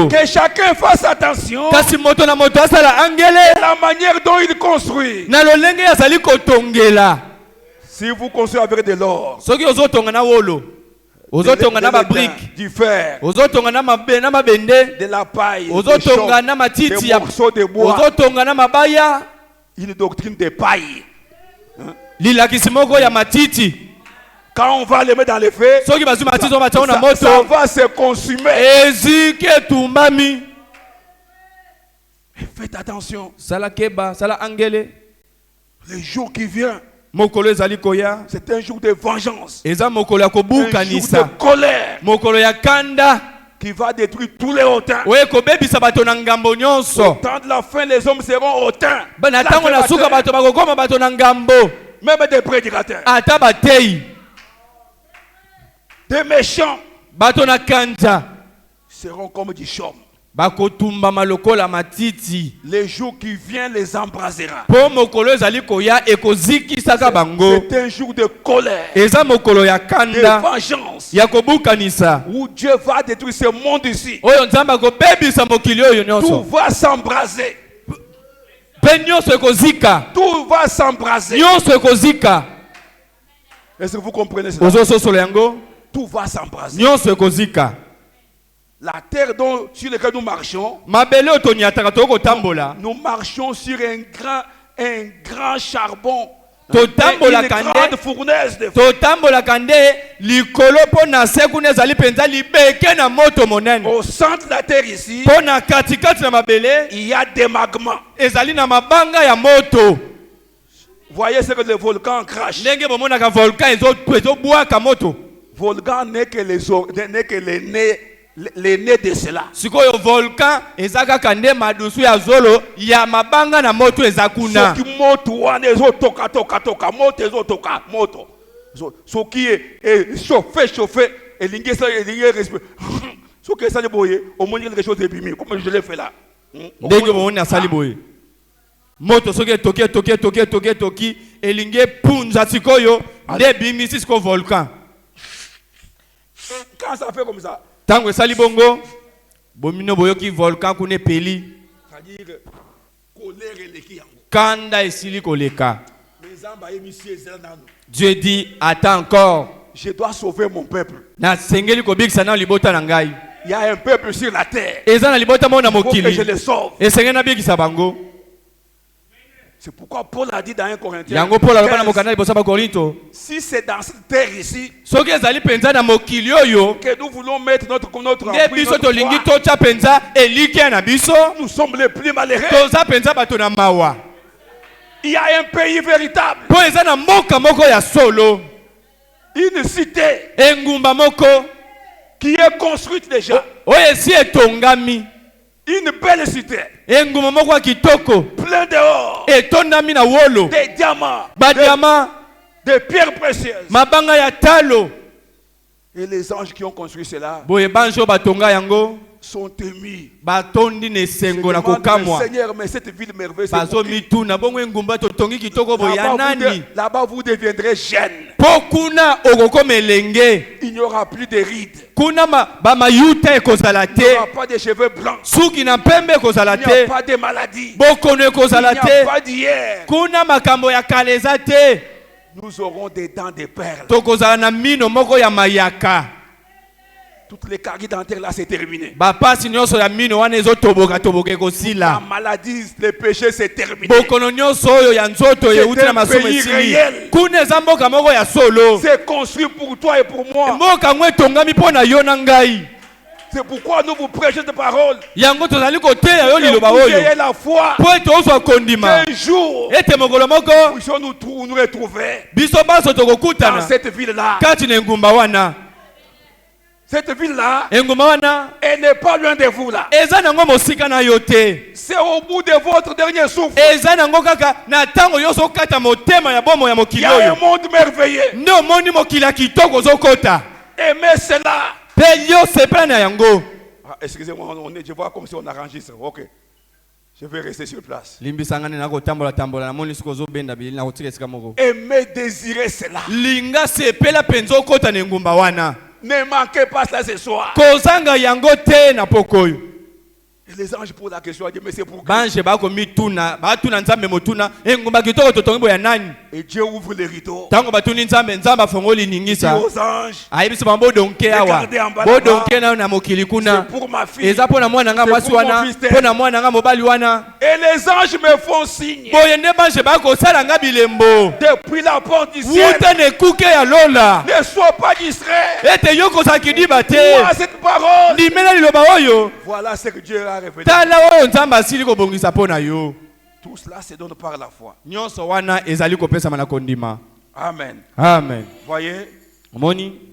Que chacun fasse attention à la manière dont il construit. Si vous construisez avec de l'or, du fer, de la paille, des morceaux de bois, une doctrine de paille. Quand on va les mettre dans les feux, ça va se consumer. Faites attention. Le jour qui vient, c'est un jour de vengeance, un jour de colère qui va détruire tous les hautains. Au temps de la fin, les hommes seront hautains. Même des prédicateurs, des méchants seront comme du chaume. bakotumba malokola matiti. Les jours qui viennent les embrasera. Po mokolo ezali koya ekozikisaka bango. C'est un jour de colère. Eza mokolo ya kanda. De vengeance. Ya kobukanisa. Où Dieu va détruire ce monde ici. Oyo nzambe akobebisa mokili oyo nyonso. Tout va s'embraser. Pe nyonso ekozika. Tout va s'embraser. Nyonso ekozika. Est-ce que vous comprenez cela? Tout va s'embraser. Nyonso ekozika. La terre sur laquelle nous marchons, nous marchons sur un grand charbon, une grande fournaise de feu. Au centre de la terre ici, il y a des magmas. Voyez ce que le volcan crache. Volcan n'est que les nez de cela. Sikoyo volcan ezaka kande madusu ya zolo ya mabanga na moto ezakuna. Soki moto wana ezotoka moto ezotoka moto. Soki chauffé elingi respirer. Soki ça boye omoni quelque chose ébimi comme je l'ai fait là. Ndenge bomoni asali boye. Moto soki toki elingi punza sikoyo nde bimi siko volcan. Quand ça fait comme ça, tango esali bongo bomino boyoki volcan kune peli, c'est-à-dire colère eleki yango kanda esili koleka. Dieu dit attends encore, je dois sauver mon peuple. Na sengeli kobikisa na libota na ngai. Il y a un peuple sur la terre. Eza na libota mona mokili. Que je le sauve. Esengeli na bikisa bango. C'est pourquoi Paul a dit dans 1 Corinthiens. Yango Paul alobana mokanda libosa ba Korinto. Si c'est dans cette terre ici, soki ezali penza na mokili oyo, que nous voulons mettre notre biso tolingi tocha penza eliki na biso, nous sommes les plus malheureux. Toza penza bato na mawa. Il y a un pays véritable. Po eza na mboka moko ya solo. Une cité. Engumba moko qui est construite déjà. Oyo esi etongami. Une belle cité. Engumba moko kitoko. Plein d'or. Etondami na wolo. Des diamants. Ba diamants. Des pierres précieuses. Mabanga ya talo. Et les anges qui ont construit cela. Boye banjo batonga yango. Sont émis. Batondi ne sengo na kokamwa. Seigneur, mais cette ville merveilleuse. Bazo mituna bongo engumba totongi kitoko boya nani. Là-bas vous deviendrez jeunes. Pokuna okoko melenge. Il n'y aura plus de rides. Kuna ba mayuta ekozala te. Il n'y aura pas de cheveux blancs. Suki na pembe ekozala te. Il n'y a pas de maladie. Bokono ekozala te. Il n'y a pas d'hier. Kuna makambo ya kaleza te. Nous aurons des dents de perles. Tokozala na mino moko ya mayaka. Toutes les caries dentaires là c'est terminé. Bapasi nyonso ya mino wana ezotoboka ekosila. La maladie, le péché c'est terminé. Bokono nyonso oyo ya nzoto yeuti na masomo esili. Kuna eza mboka moko ya solo. C'est construit pour toi et pour moi. Mboka ngwe tongami mpona yo na ngai. C'est pourquoi nous vous prêchons cette parole. Yango tozali koteya yo liloba oyo. Ayez la foi. Po ete ozwa kondima. Un jour. Ete mokolo moko. Puissions nous retrouver. Biso baso tokokutana. Dans cette ville là. Kati na engumba wana. Cette ville-là, elle n'est pas loin de vous là. C'est au bout de votre dernier souffle. Il y a un monde merveilleux. Aimez cela. Excusez-moi, je vois comme si on enregistre. Ok. Je vais rester sur place. Aimez désirer cela. Ne manquez pas cela ce soir. Et les anges posent la question, mais c'est pour qui? Et Dieu ouvre les rideaux. Il dit aux anges, regardez en bas là-bas. C'est pour ma fille. C'est pour mon fils. Et les anges me font signe. Depuis la porte du ciel. Ne sois pas distrait. Vois cette parole. Voilà ce que Dieu a révélé. Tout cela se donne par la foi. Amen. Amen. Voyez,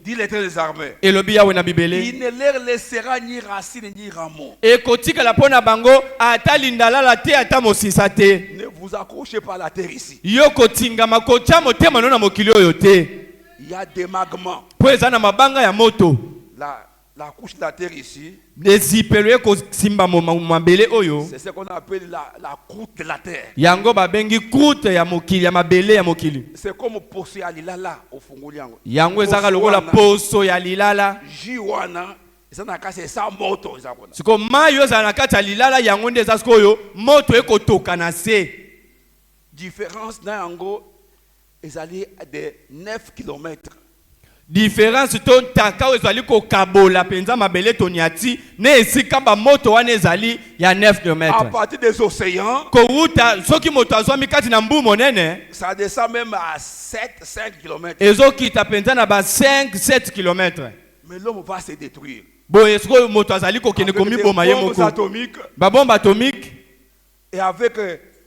dit l'Éternel des armées, il ne leur laissera ni racine ni rameau. Ne vous accrochez pas à la terre ici. Il y a des magmas. la couche de la terre ici, c'est ce qu'on appelle la croûte de la terre. C'est comme poso ya lilala au fungoli yango. Yango ezaka lokola poso ya lilala. Jiwana eza na kase sa moto eza kona. Siko mayo za na kati ya lilala yango nde eza sikoyo moto ekotoka na se. Différence na yango ezali de 9 km. Différence ton taka ezali ko kabola penza mabele toniati ne esika ba moto wana ezali ya 9 km. À partir des océans, ko uta soki moto azwami kati na mbu monene, ça descend même à 5 km. Ezokita penza na ba 7 km. Mais l'homme va se détruire. Bon, est-ce que moto azali ko kene komi boma ye moko? Ba bombe atomique. Et avec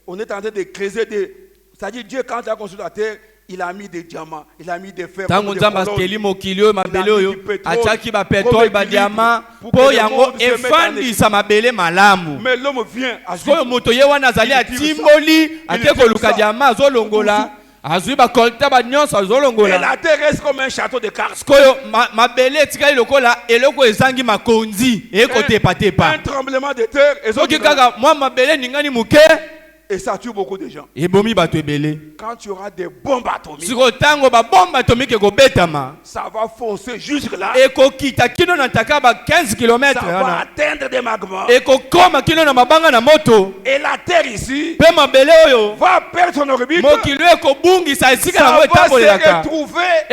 on est en train de creuser des, c'est-à-dire Dieu quand il a construit la terre, il a mis des diamants, il a mis des fer, tango nzamba skeli mokilio mabele oyo ataki ba pétrole ba diamant po yango efandisa mabele malamu. Mais l'homme vient asko moto ye wana azali atimboli ateko luka diamant azolongola azui ba kolta ba nyonso azolongola. Et la terre reste comme un château de cartes. Skoyo mabele etikali lokola eloko ezangi makonzi ekotepa tepa. Un tremblement de terre ezoki kaka mwa mabele ningani muke. Et ça tue beaucoup de gens. Quand tu auras des bombes atomiques, ça va foncer jusque là. Et 15 km. Ça va atteindre des magmas. Et la terre ici va perdre son orbite. Ça va se retrouver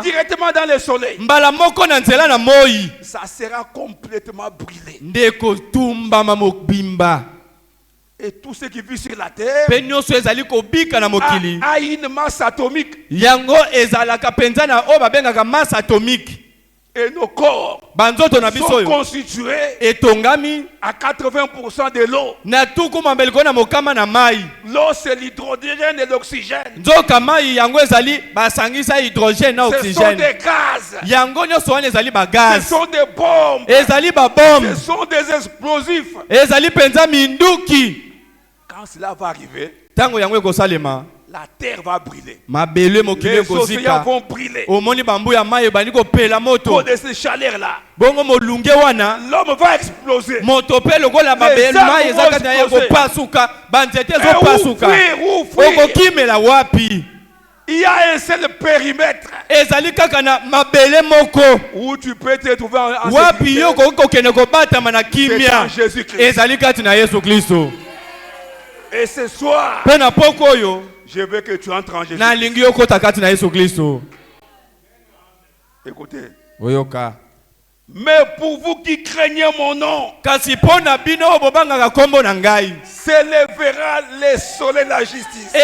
directement dans le soleil. Ça sera complètement brûlé. Et tout ce qui vit sur la terre a une masse atomique. Et nos corps sont constitués à 80% de l'eau. L'eau, c'est l'hydrogène et l'oxygène. Ce sont des gaz. Ce sont des bombes. Ce sont des explosifs. Quand cela va arriver, la terre va brûler. Les océans vont brûler. Pour de ces chaleurs-là, l'homme va exploser. Il y a un seul périmètre où tu peux te trouver en sécurité. C'est Jésus-Christ. Et ce soir, je veux que tu entres en Jésus-Christ. Écoutez. Mais pour vous qui craignez mon nom, s'élèvera le soleil de la justice.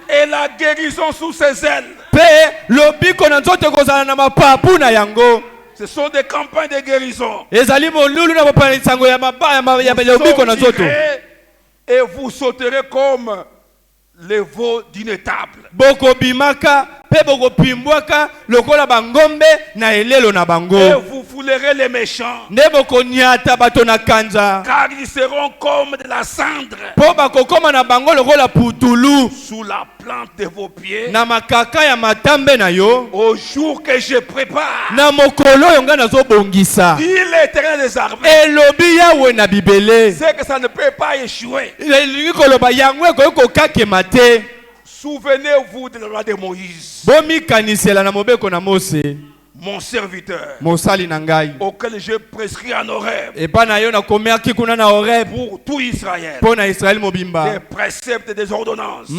Et la guérison sous ses ailes. Ce sont des campagnes de guérison. Et vous sauterez comme les veaux d'une table. Et vous foulerez les méchants. Car ils seront comme de la cendre sous la plante de vos pieds. Au jour que je prépare, dit l'Éternel des armées, c'est que ça ne peut pas échouer. Souvenez-vous de la loi de Moïse, mon serviteur, auquel j'ai prescrit en Horeb pour tout Israël, des préceptes et des ordonnances.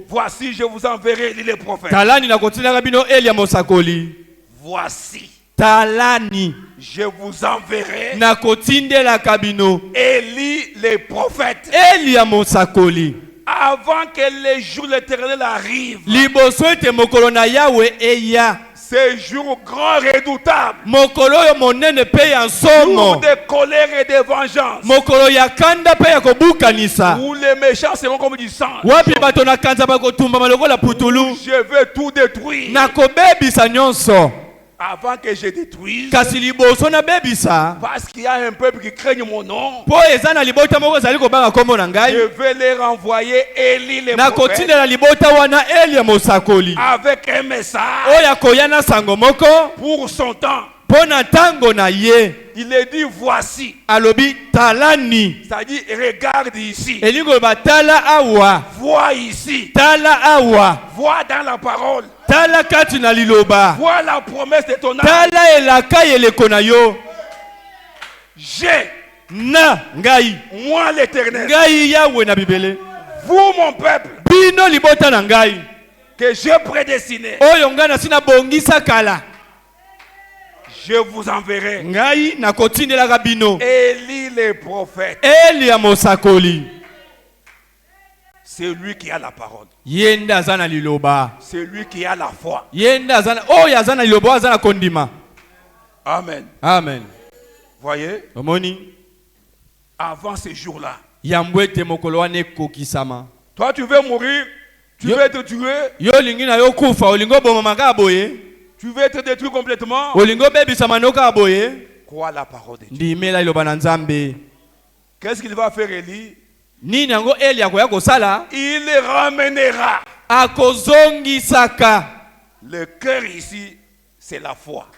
Voici, je vous enverrai les prophètes. Voici, je vous enverrai Élie les prophètes. Avant que les jours de l'Éternel arrivent, ces jours grands redoutables, jours de colère et de vengeance, où les méchants seront comme du sang, je vais tout détruire. Avant que je détruise, parce qu'il y a un peuple qui craigne mon nom, je vais les renvoyer Élie le prophète avec un message pour son temps. Il est dit voici. C'est-à-dire regarde ici. Vois ici. Vois dans la parole. Vois la promesse de ton âme. J'ai moi l'Éternel. Vous mon peuple que j'ai prédestiné. Je vous enverrai Élie le prophète. C'est lui qui a la parole. C'est lui qui a la foi. Amen. Amen. Voyez? Avant ce jour-là, toi tu veux mourir, tu veux te tuer, tu veux être détruit complètement. Crois la parole de Dieu. Qu'est-ce qu'il va faire Élie? Il ramènera. Le cœur ici, c'est la foi.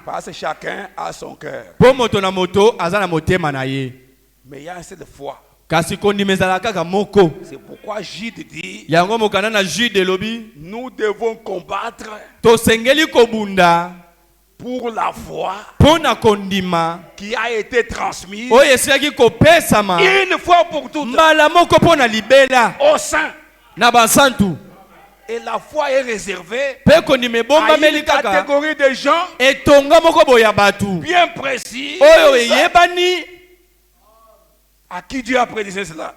Parce que chacun a son cœur. Mais il y a assez de foi. C'est pourquoi Jude dit, nous devons combattre pour la foi qui a été transmise une fois pour toutes au sein. Et la foi est réservée à une catégorie de gens bien précis à qui Dieu a prédit cela.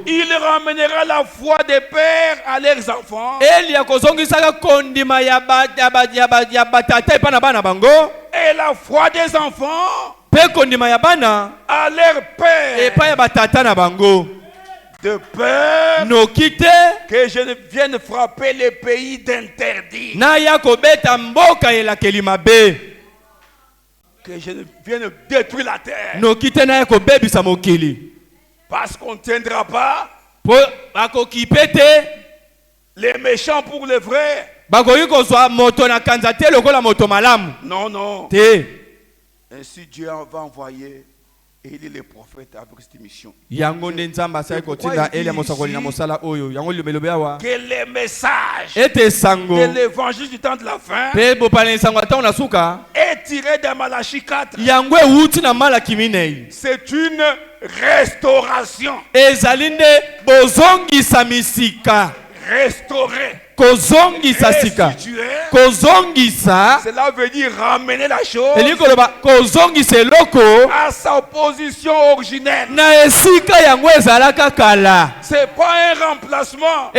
Il ramènera la foi des pères à leurs enfants et la foi des enfants à leurs pères, de peur que je ne vienne frapper les pays d'interdit, que je ne vienne détruire la terre, parce qu'on ne tiendra pas les méchants pour les vrais. Non, non. Ainsi Dieu va envoyer Élie le prophète avec cette mission. Que les messages de l'évangile du temps de la fin est tiré de Malachie 4. C'est une restauration. Restaurer. Cela veut dire ramener la chose à sa position originelle. C'est pas un remplacement,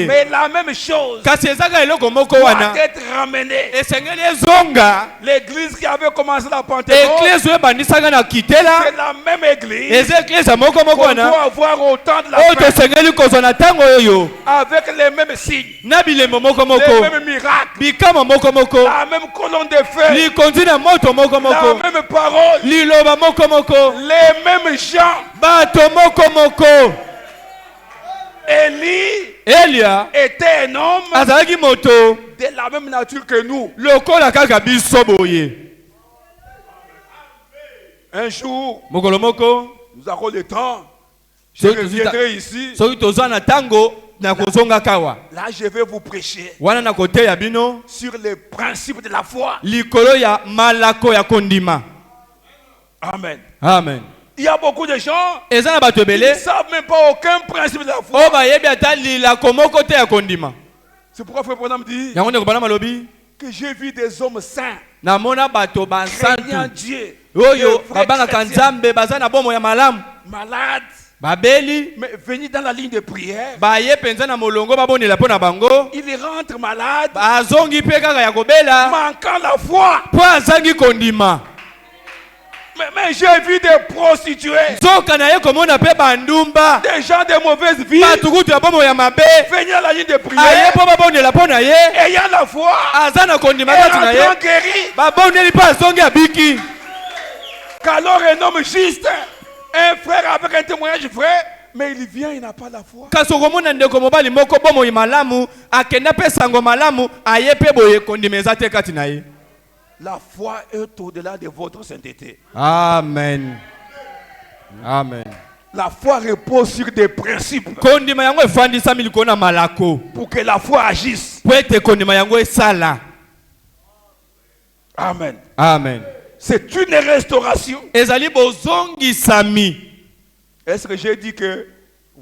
mais la même chose doit être ramenée. L'église qui avait commencé la Pentecôte, c'est la même église qu'on doit avoir au temps de la fin, avec les mêmes signes, les mêmes miracles, la même colonne de feu, la même parole, les mêmes gens. Élie était un homme de la même nature que nous. Un jour, nous aurons le temps. Je reviendrai ici. Là, je vais vous prêcher sur les principes de la foi. Amen. Amen. Il y a beaucoup de gens qui ne savent même pas aucun principe de la foi. C'est pourquoi Frère Branham dit que j'ai vu des hommes saints, craignant Dieu, malades, mais venir dans la ligne de prière, il rentre malade, manquant la foi. Mais j'ai vu des prostituées, des gens de mauvaise vie, venir à la ligne de prière, ayant la foi, et guéri. Qu'alors un homme juste, un frère avec un témoignage vrai, mais il vient, il n'a pas la foi. La foi est au-delà de votre sainteté. Amen. Amen. La foi repose sur des principes. Pour que la foi agisse. Amen. Amen. C'est une restauration. Est-ce que j'ai dit que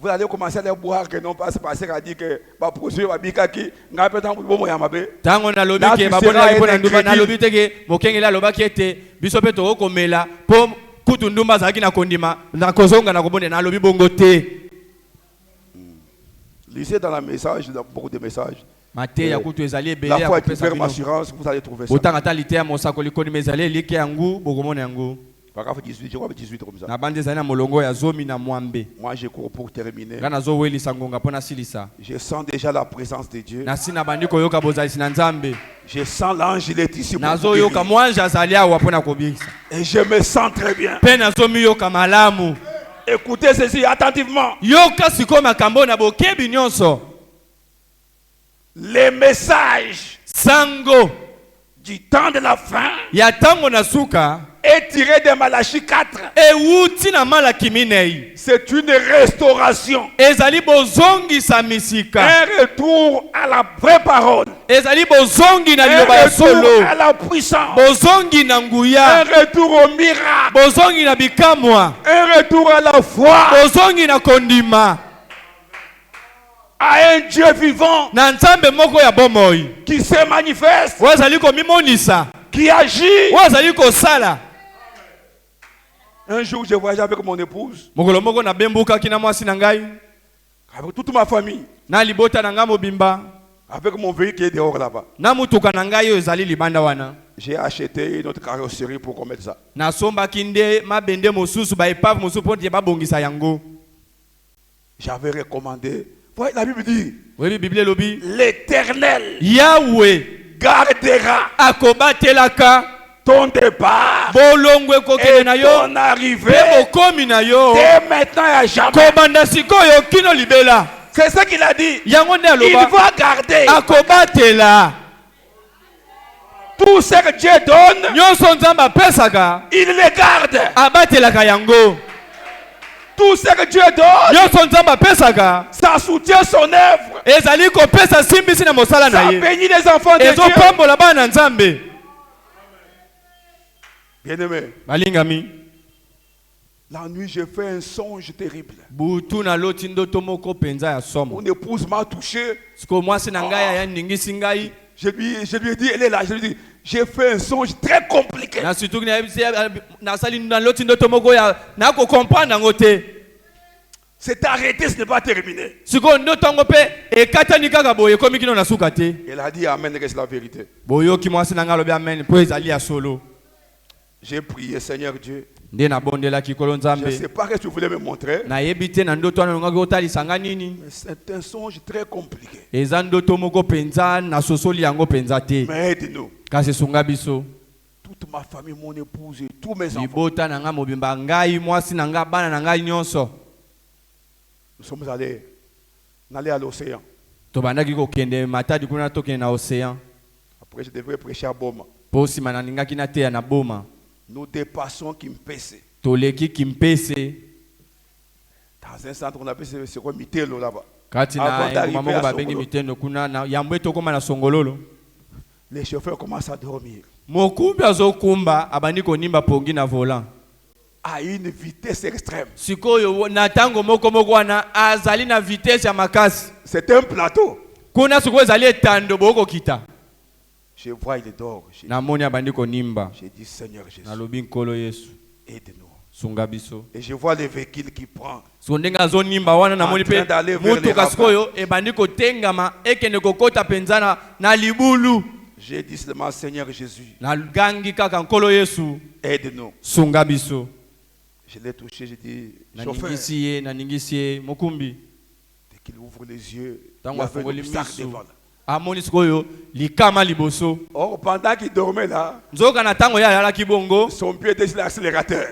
vous allez commencer à les boire, que non pas se passer à dire que va poursuivre va bikaki ngapé tant bon moya mabe. Tango na lobi ke babona ipona ndumba na lobi teke mokengela lobaki ete biso pe to komela po kutu ndumba zaki na kondima na kozonga na kobonde na lobi bongo te. Lisez dans la message, dans beaucoup de messages. La foi est une assurance, vous allez trouver ça. Paragraphe 18, je crois 18 comme ça. Moi je cours pour terminer. Je sens déjà la présence de Dieu. Je sens l'ange, il est ici pour vous guérir. Et je me sens très bien. Écoutez ceci attentivement. Les messages sango du temps de la fin est tiré de Malachie 4. C'est une restauration. Un retour à la vraie parole. Un retour à la puissance. Un retour au miracle. Un retour à la foi. À un Dieu vivant qui se manifeste, qui agit. Un jour, je voyageais avec mon épouse, avec toute ma famille, avec mon véhicule qui est dehors là-bas. J'ai acheté une autre carrosserie pour qu'on mette ça. J'avais recommandé. La Bible dit, l'Éternel Yahweh gardera ton départ et ton arrivée dès maintenant et à jamais. C'est ça qu'il a dit. Il va garder tout ce que Dieu donne. Il les garde. Tout ce que Dieu donne, ça soutient son œuvre. Ça bénit les enfants de Dieu. Bien-aimé, la nuit j'ai fait un songe terrible. Mon épouse m'a touché. Je lui ai dit, elle est là. Je lui ai dit, j'ai fait un songe très compliqué. C'est arrêté, ce n'est pas terminé. Elle a dit amen, c'est la vérité. J'ai prié, Seigneur Dieu. Je ne sais pas ce que tu voulais me montrer. Mais c'est un songe très compliqué. Mais aide-nous. Toute ma famille, mon épouse et tous mes enfants. Nous sommes allés à l'océan. Après, je devrais prêcher à Boma. Nous dépassons Kimpese. Dans un centre, on appelle ce Mitelo là-bas. Les chauffeurs commencent à dormir. À une vitesse extrême. C'est un plateau. Je vois, il dort. J'ai dit, Seigneur Jésus, aide-nous. Et je vois les véhicules qui prennent. En train d'aller vers les rapports. J'ai dit seulement, Seigneur Jésus, aide-nous. Sunga biso. Je l'ai touché, j'ai dit, chauffeur. Mokumbi. Dès qu'il ouvre les yeux, il y avait un obstacle devant là. Or, pendant qu'il dormait là, son pied était sur l'accélérateur.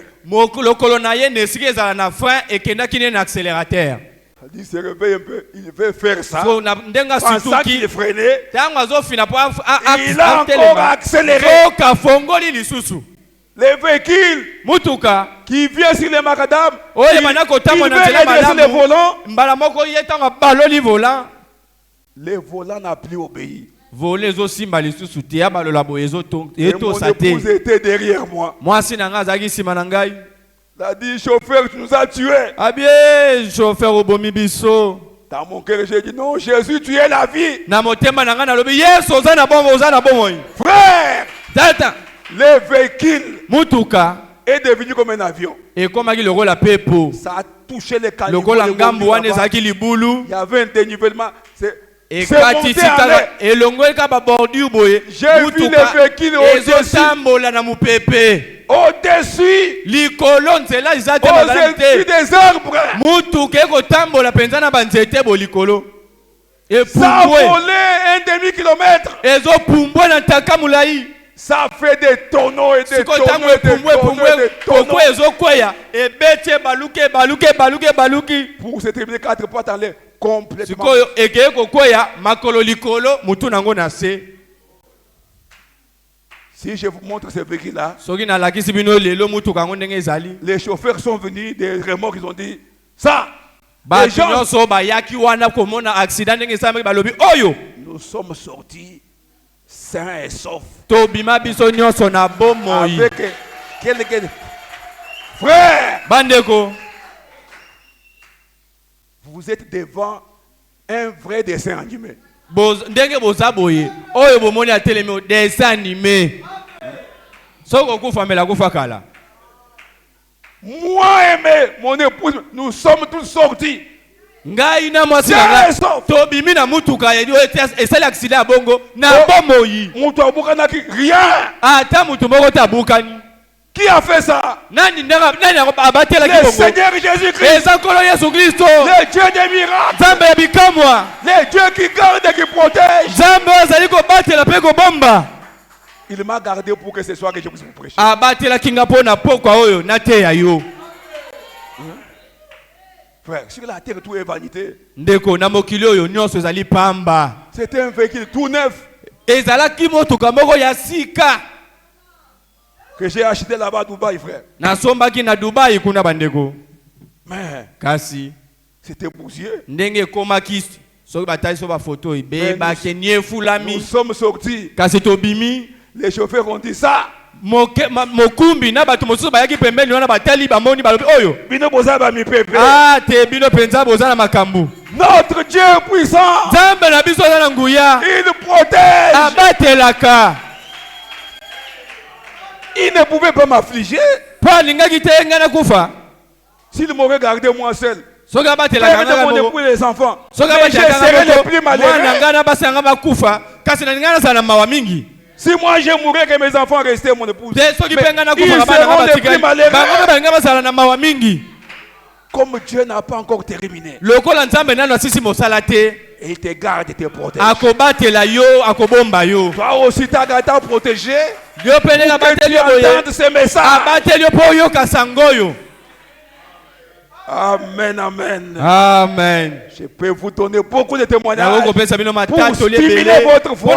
Il se réveille un peu, il veut faire ça. Pensant qu'il freinait, il a encore accéléré. Les véhicules qui viennent sur les macadam, il veut redresser les volants. Les volants n'ont plus obéi. Et mon épouse était derrière moi. Il a dit, chauffeur, tu nous as tués. Dans mon cœur, j'ai dit, non, Jésus, tu es la vie. Frère, le véhicule est devenu comme un avion. Ça a touché les caniveaux. Il y avait un dénivellement. J'ai vu le véhicule au-dessus des arbres. Ça a volé un demi-kilomètre. Ça fait des tonneaux et des tonneaux et des tonneaux. Pour se terminer 4 portes en l'air. Complètement. Si je vous montre ce véhicule-là, les chauffeurs sont venus, des remorques, ils ont dit ça. Nous sommes sortis sains et saufs. Avec quelques frères. Vous êtes devant un vrai dessin animé. Moi et mon épouse, nous sommes tous sortis. Rien. Qui a fait ça? Le Seigneur Jésus-Christ. Le Dieu des miracles. Le Dieu qui garde et qui protège. Il m'a gardé pour que ce soit que je puisse vous prêcher. Frère, sur la terre tout est vanité. C'était un véhicule tout neuf que j'ai acheté là-bas à Dubaï, frère. Mais c'était bousillé. Nous sommes sortis. Les chauffeurs ont dit ça. Notre Dieu puissant, il protège. Il ne pouvait pas m'affliger. S'il m'aurait gardé moi seul, père de mon époux et les enfants, je serais le plus malheureux. Si moi je mourrais, que mes enfants restaient mon épouse, ils seront les plus malheureux. Comme Dieu n'a pas encore terminé, et il te garde et te protège. Toi aussi ta gata protégé. Que tu entendes ces messages. Amen, amen. Amen. Je peux vous donner beaucoup de témoignages pour stimuler votre foi.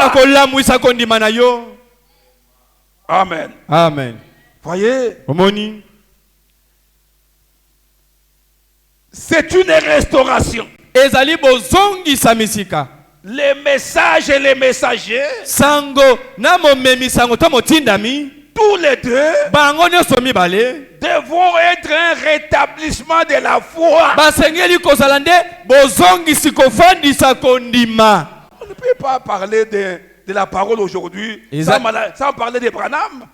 Amen. Amen. Voyez, c'est une restauration. Les messages et les messagers, tous les deux, devront être un rétablissement de la foi. On ne peut pas parler de la parole aujourd'hui sans parler de Branham.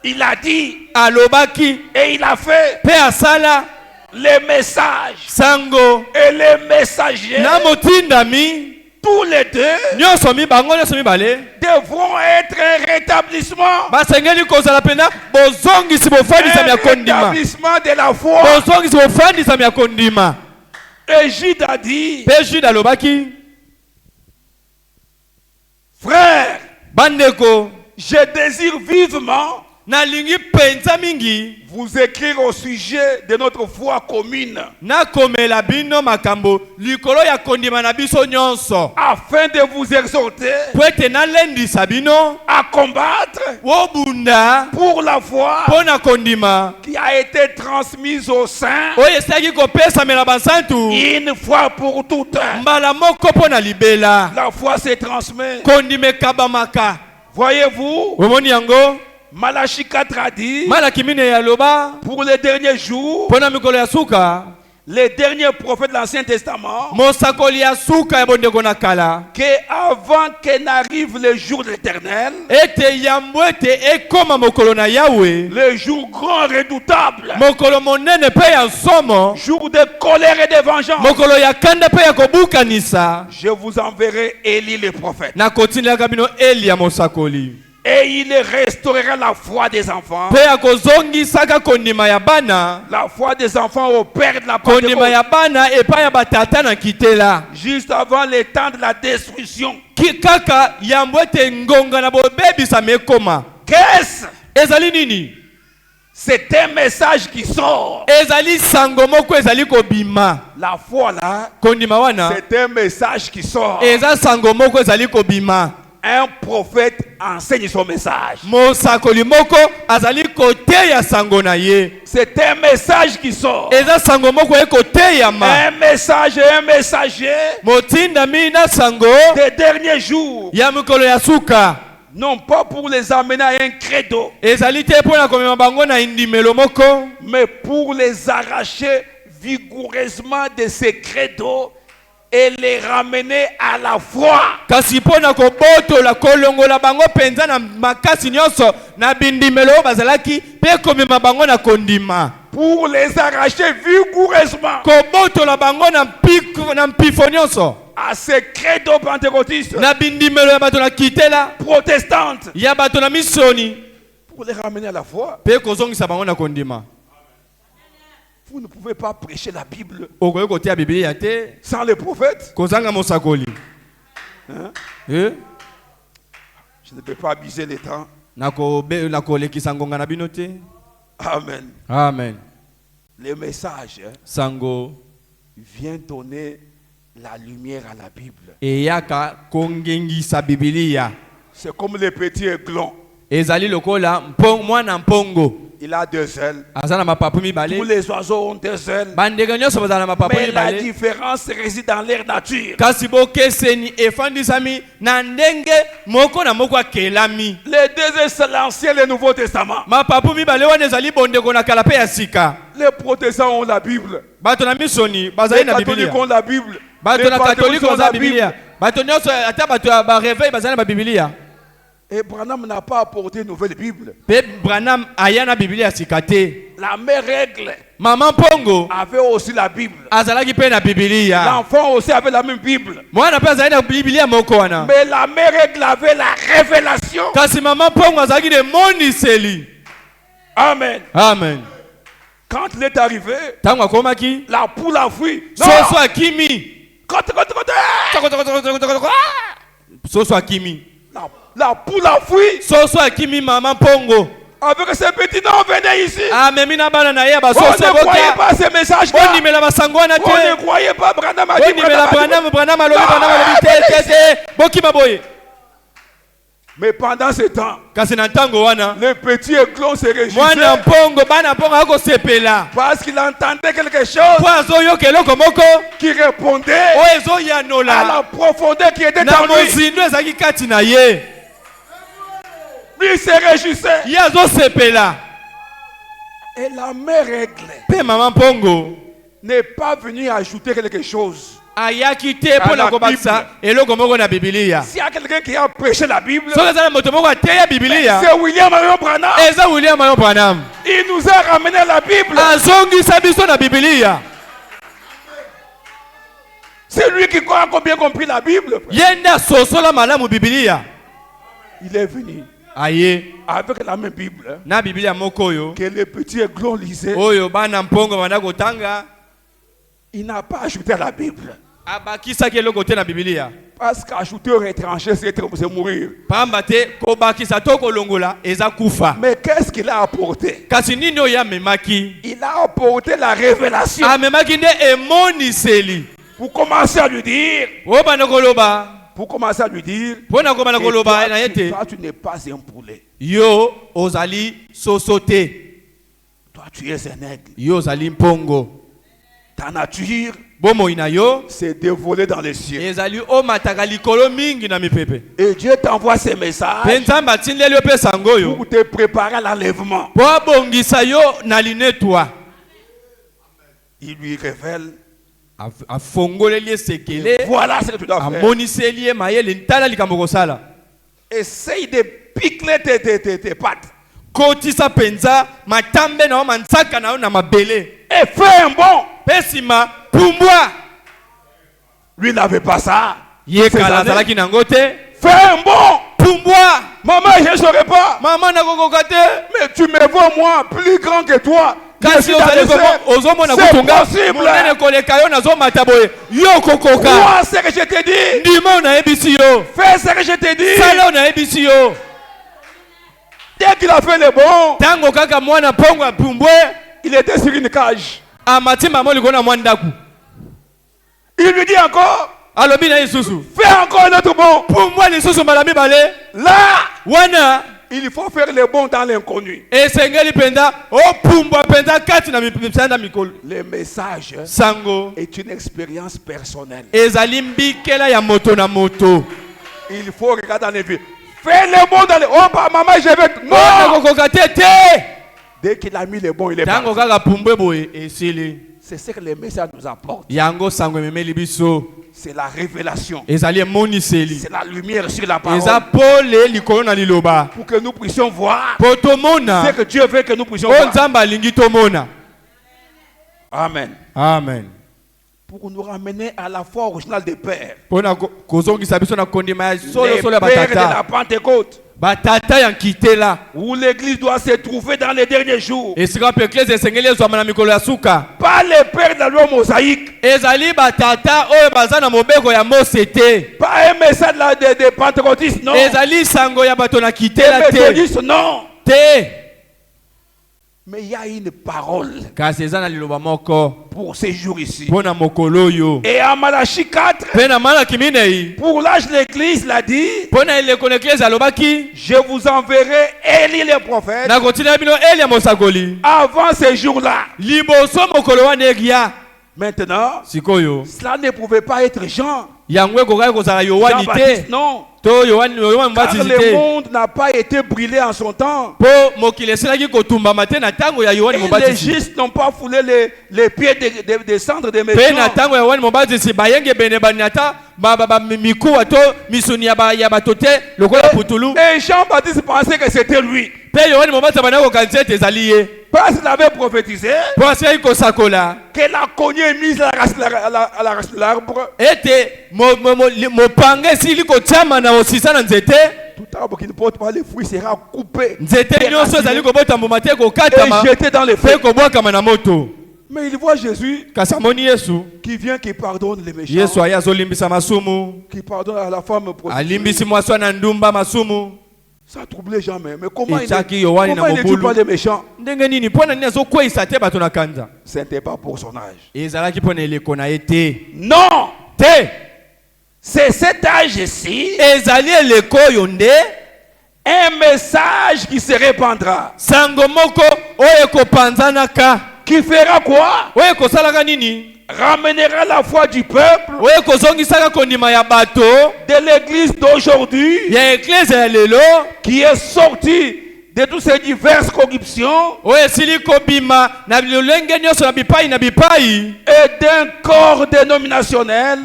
Il a dit et il a fait les messages et les messagers tous les deux devront être un rétablissement. Un rétablissement de la foi. Et Jude a dit, frère, je désire vivement vous écrire au sujet de notre foi commune, afin de vous exhorter à combattre pour la foi qui a été transmise aux saints une fois pour toutes. La foi se transmet. Voyez-vous, Malachie 4 a dit, pour les derniers jours, les derniers prophètes de l'Ancien Testament, que avant que n'arrive le jour de l'Éternel, le jour grand redoutable, jour de colère et de vengeance, je vous enverrai Élie le prophète. Et il restaurera la foi des enfants. La foi des enfants au Père de la Pentecôte. Juste avant le temps de la destruction. Qu'est-ce? C'est un message qui sort. La foi là, c'est un message qui sort. Un prophète enseigne son message. C'est un message qui sort. Un message et un messager des derniers jours. Non pas pour les amener à un credo, mais pour les arracher vigoureusement de ces credos et les ramener à la foi. Pour les arracher vigoureusement à ces credos pentecôtistes, protestantes, pour les ramener à la foi. Vous ne pouvez pas prêcher la Bible sans les prophètes. Hein? Je ne peux pas abuser les temps. Amen. Amen. Le message vient donner la lumière à la Bible. C'est comme les petits aiglons. Il a 2 ailes. Tous les oiseaux ont 2 ailes. Mais la différence réside dans leur nature. Les 2 ailes, c'est l'Ancien et le Nouveau Testament. Les protestants ont la Bible. Les catholiques ont la Bible. Les catholiques ont la Bible. Et Branham n'a pas apporté une nouvelle Bible. La mère règle avait aussi la Bible. L'enfant aussi avait la même Bible. Mais la mère règle avait la révélation. Amen. Amen. Quand il est arrivé, la poule a fui. La poule a fui. Avec ses petits noms, venez ici. On ne croyait pas ces messages-là. On ne croyait pas Branham a dit. Mais pendant ce temps, le petit aiglon se réjouissait parce qu'il entendait quelque chose qui répondait à la profondeur qui était en lui. Il se réjouissait. Et la mère règle n'est pas venue ajouter quelque chose. S'il y a quelqu'un qui a prêché la Bible, c'est William Branham. Il nous a ramené la Bible. C'est lui qui a bien compris la Bible. Yenda sosola malamu Biblia. Il est venu. Aye. Avec la même Bible. Na Biblia mokoyo. Que les petits aiglons lisaient. Oyo bana mpongo banako tanga. Il n'a pas ajouté à la Bible. Abakisa ke lokote na Biblia. Parce qu'ajouter au étranger, c'est mourir. Pambate ko bakisa toko longola eza kufa. Mais qu'est-ce qu'il a apporté? Kasi nini oya memaki? Il a apporté la révélation. Memaki nde emoniseli. Pour commencer à lui dire. Oba koloba. Pour commencer à lui dire. Pona ko bana koloba na yete. Toi tu n'es pas un poulet. Yo ozali sosote. Toi tu es un aigle. Yo ozali mpongo. Ta nature, c'est dévolé dans les cieux. Et Dieu t'envoie ces messages pour te préparer à l'enlèvement. Il lui révèle. Voilà ce que tu dois faire. Essaye de piquer tes pattes. Et fais un bond. Pesima pumbwa. Lui il n'avait pas ça. Fais un bond. Pumbwa. Maman, je ne saurais pas. Maman n'a kokokate. Mais tu me vois moi plus grand que toi. C'est possible. Crois ce que je t'ai dit. Fais ce que je t'ai dit. Dès qu'il a fait le bon, il était sur une cage. Il lui dit encore. Fais encore un autre bon. Là, il faut faire le bon dans l'inconnu. Le message est une expérience personnelle. Il faut regarder dans les vies. Fais le bon dans les... Oh, maman, je vais... Non! Dès qu'il a mis le bon, il est parti. C'est ce que le message nous apporte. C'est la révélation. C'est la lumière sur la parole. Pour que nous puissions voir ce que Dieu veut que nous puissions voir. Amen. Amen. Pour nous ramener à la foi originale des pères. Les pères de la Pentecôte. Où l'église doit se trouver dans les derniers jours. Pas les pères de la loi mosaïque. Pas un message de pentecôtistes, non. Méthodistes, non. Mais il y a une parole pour ces jours ici. Et à Malachie 4, pour l'âge de l'église l'a dit, je vous enverrai Élie le prophète avant ces jours-là. Maintenant, cela ne pouvait pas être Jean. Jean-Baptiste, non. Car le monde n'a pas été brûlé en son temps. Et les justes n'ont pas foulé les pieds des cendres des méchants. Et Jean-Baptiste pensait que c'était lui. Parce qu'il avait prophétisé que la cognée est mise à la racine de l'arbre. Tout arbre qui ne porte pas les fruits sera coupé et jeté dans le feu. Mais il voit Jésus qui vient, qui pardonne les méchants, qui pardonne à la femme prostituée. Ça a troublé jamais. Mais comment il ne tue pas les méchants? Ce n'était pas pour son âge. Non! C'est cet âge-ci, un message qui se répandra. Qui fera quoi? Ramènera la foi du peuple de l'église d'aujourd'hui qui est sortie de toutes ces diverses corruptions et d'un corps dénominationnel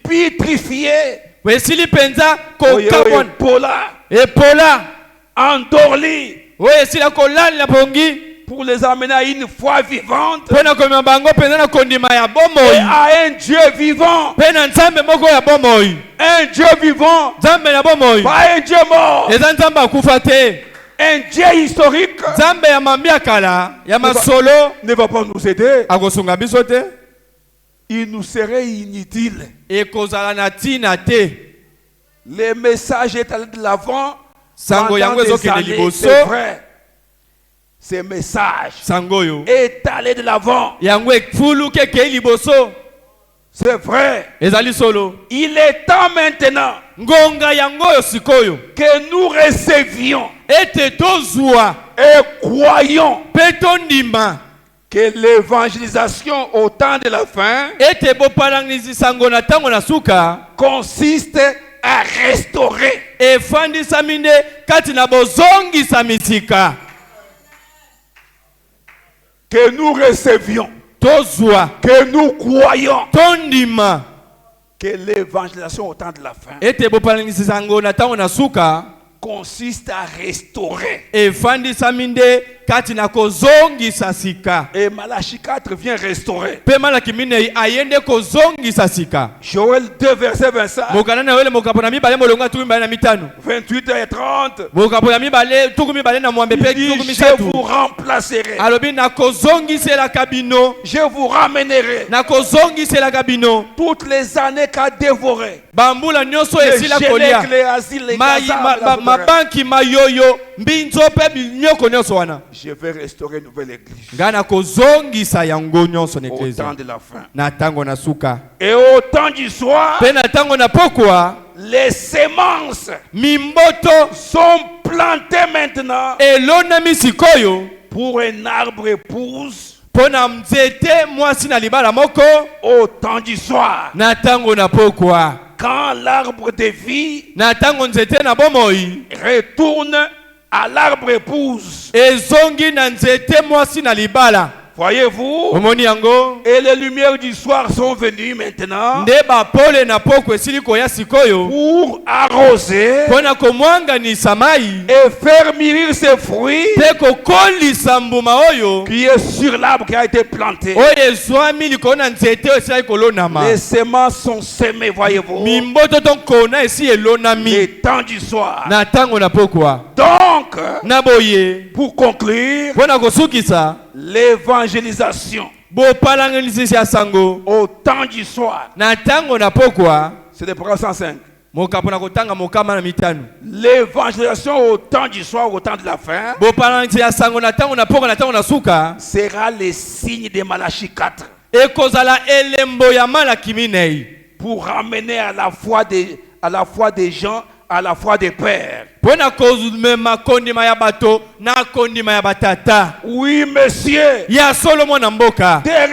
putrifié, endorli pour les amener à une foi vivante et à un Dieu vivant. Un Dieu vivant, pas un Dieu mort. Un Dieu historique ne va pas nous aider. Il nous serait inutile. Les messages étalés de l'avant pendant des années, c'est vrai. Ces messages étalés de l'avant, c'est vrai. Il est temps maintenant que nous recevions et croyons que l'évangélisation au temps de la fin consiste à restaurer. Que nous recevions, que nous croyons que l'évangélisation au temps de la fin consiste à restaurer. Et Malachie 4 vient restaurer. Joël 2 verset 25, 28 et 30, il dit, je vous remplacerai, je vous ramènerai toutes les années qu'a dévoré je vais restaurer une nouvelle église au temps de la fin. Et au temps du soir, les semences sont plantées maintenant pour un arbre épouse au temps du soir. Quand l'arbre de vie retourne à l'arbre épouse. Voyez-vous? Et les lumières du soir sont venues maintenant pour arroser et faire mûrir ses fruits qui est sur l'arbre qui a été planté. Les semences sont semées, voyez-vous, le temps du soir. Donc, pour conclure, l'évangélisation au temps du soir, c'est le programme 105. L'évangélisation au temps du soir, au temps de la fin, sera le signe de Malachie 4 pour ramener à la foi des gens, à la foi des pères. Oui, monsieur. Des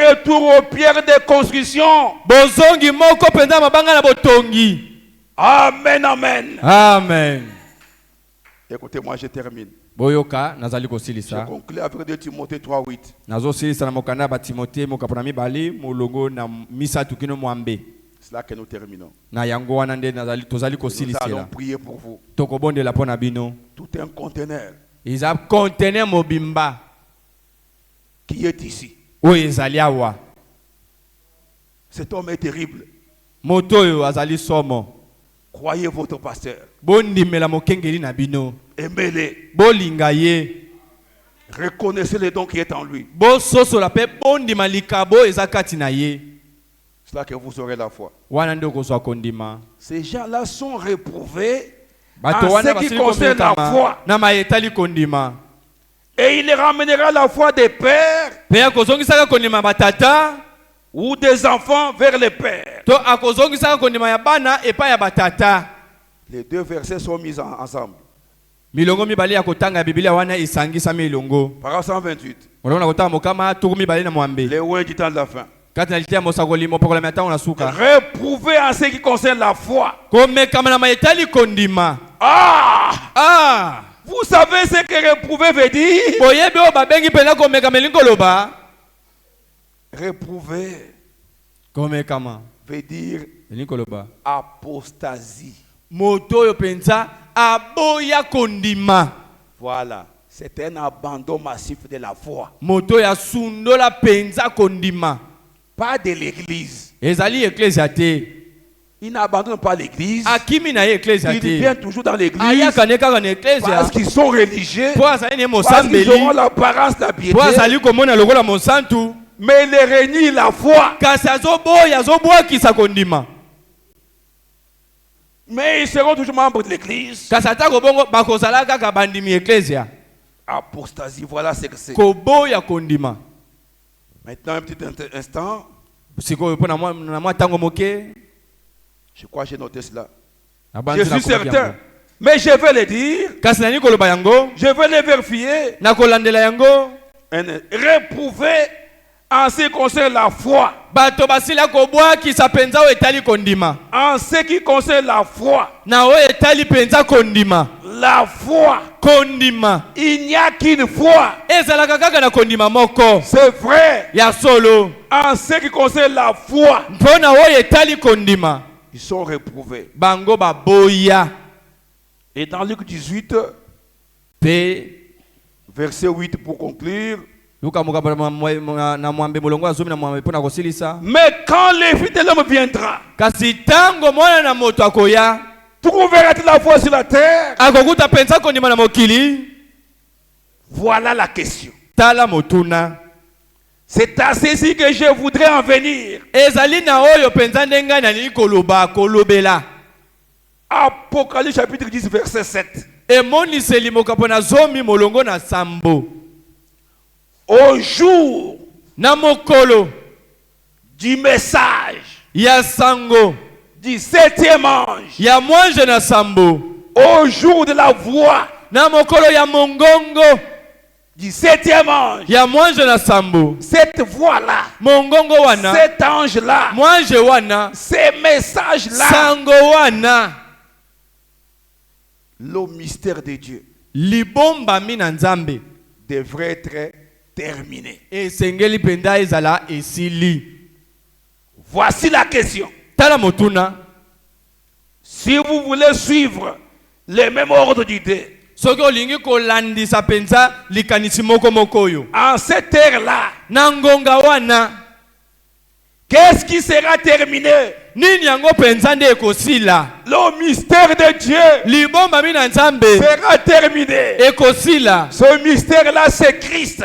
retours aux pierres de construction. Amen, amen. Amen. Écoutez-moi, je termine. Je conclue avec 2 Timothée 3:8. C'est là que nous terminons. Nous allons prier pour vous. Tout un conteneur qui est ici. Cet homme est terrible. Croyez votre pasteur. Aimez-le. Reconnaissez le don qui est en lui. C'est là que vous aurez la foi. Ces gens-là sont réprouvés en ce qui concerne la foi. Et il les ramènera la foi des pères ou des enfants vers les pères. Les 2 versets sont mis ensemble. Parole 128. Les ouais du temps de la fin. Réprouvés en ce qui concerne la foi. Vous savez ce que réprouver veut dire? Réprouver veut dire apostasie. Voilà. C'est un abandon massif de la foi. Moto ya sundola penza kondima. Pas de l'église. Ezali ecclesia te. Il n'abandonne pas l'église. Il vient toujours dans l'église. Parce qu'ils sont religieux. Parce qu'ils auront l'apparence de la piété. Mais il renie la foi. Mais ils seront toujours membres de l'église. Apostasie, voilà ce que c'est. Maintenant, un petit instant. Je crois que j'ai noté cela. Je suis certain. Mais je vais le dire. Je vais le vérifier. Réprouver en ce qui concerne la foi. En ce qui concerne la foi. La foi. Il n'y a qu'une foi. C'est vrai. En ce qui concerne la foi. Ils sont réprouvés. Et dans Luc 18, verset 8 pour conclure. Mais quand le Fils de l'homme viendra, trouvera-t-il la foi sur la terre? Voilà la question. C'est à ceci que je voudrais en venir. Apocalypse chapitre 10 verset 7. Au jour du message du 7e ange, au jour de la voix du 7e ange, cette voix-là, cet ange-là, ces messages-là, le mystère de Dieu devrait être terminé. Voici la question. Si vous voulez suivre le même ordre d'idées, en cette ère-là, qu'est-ce qui sera terminé? Le mystère de Dieu sera terminé. Ce mystère-là, c'est Christ,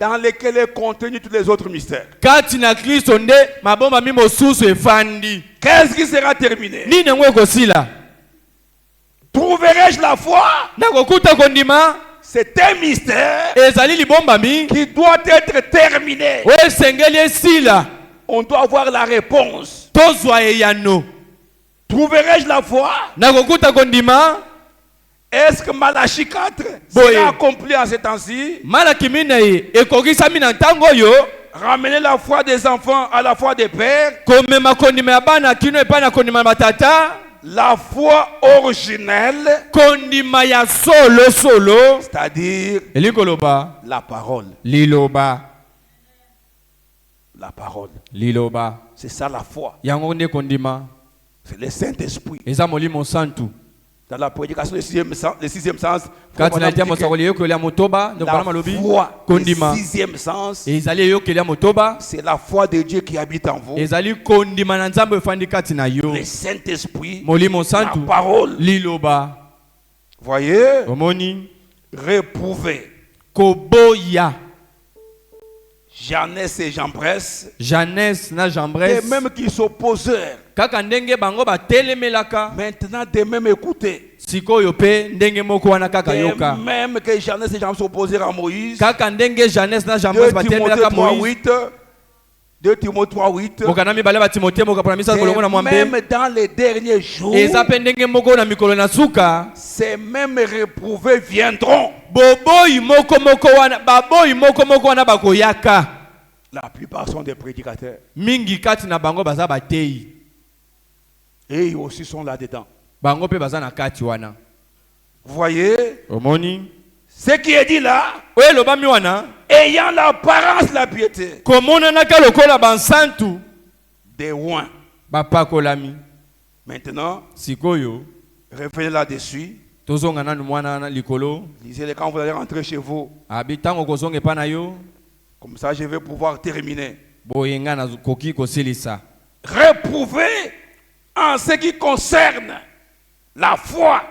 dans lequel est contenu tous les autres mystères. Qu'est-ce qui sera terminé? Trouverai-je la foi? C'est un mystère qui doit être terminé. On doit avoir la réponse. Trouverai-je la foi? Est-ce que Malachie 4 sera accompli en ce temps-ci? Ramener la foi des enfants à la foi des pères. La foi originelle, c'est-à-dire la parole. La parole. C'est ça la foi. C'est le Saint-Esprit. Dans la prédication du sixième sens, la foi, le sixième sens, c'est la foi de Dieu qui habite en vous. Le Saint-Esprit, la parole. Voyez, réprouver. Jeannès et Jambres, des mêmes qui s'opposèrent, maintenant des mêmes écoutez. Des mêmes que Jeannès et Jambres s'opposèrent à Moïse. 2 Timothée 3:8. Même dans les derniers jours, ces mêmes réprouvés viendront. La plupart sont des prédicateurs. Et ils aussi sont là-dedans. Vous voyez? Ce qui est dit là, ayant l'apparence de la piété, des oins. Maintenant, revenez là-dessus. Lisez-les quand vous allez rentrer chez vous. Comme ça, je vais pouvoir terminer. Réprouvez en ce qui concerne la foi.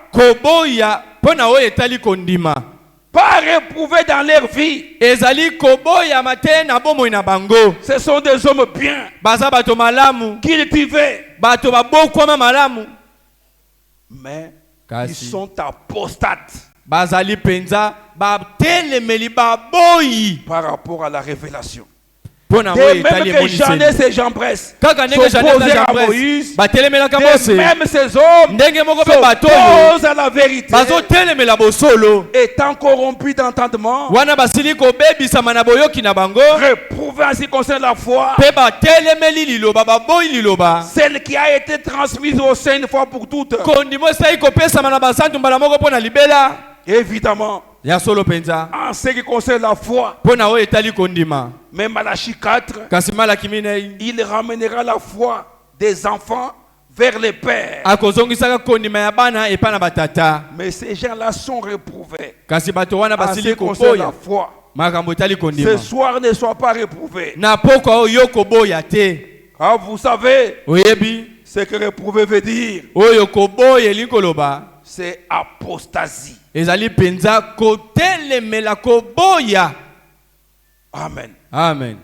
Pas réprouvés dans leur vie. Ce sont des hommes bien, cultivés, mais ils sont apostates par rapport à la révélation. De même que Jeannès et Jambres s'opposèrent à Moïse, de même ces hommes s'opposent à la vérité, étant corrompus d'entendement, réprouvés en ce qui concerne la foi, celle qui a été transmise au sein une fois pour toutes. Évidemment, en ce qui concerne la foi, même Malachie 4, il ramènera la foi des enfants vers les pères. Mais ces gens-là sont réprouvés. En ce qui concerne la foi, ce soir ne sois pas réprouvé. Ah, vous savez ce que réprouvé veut dire? C'est apostasie. Amen. Amen.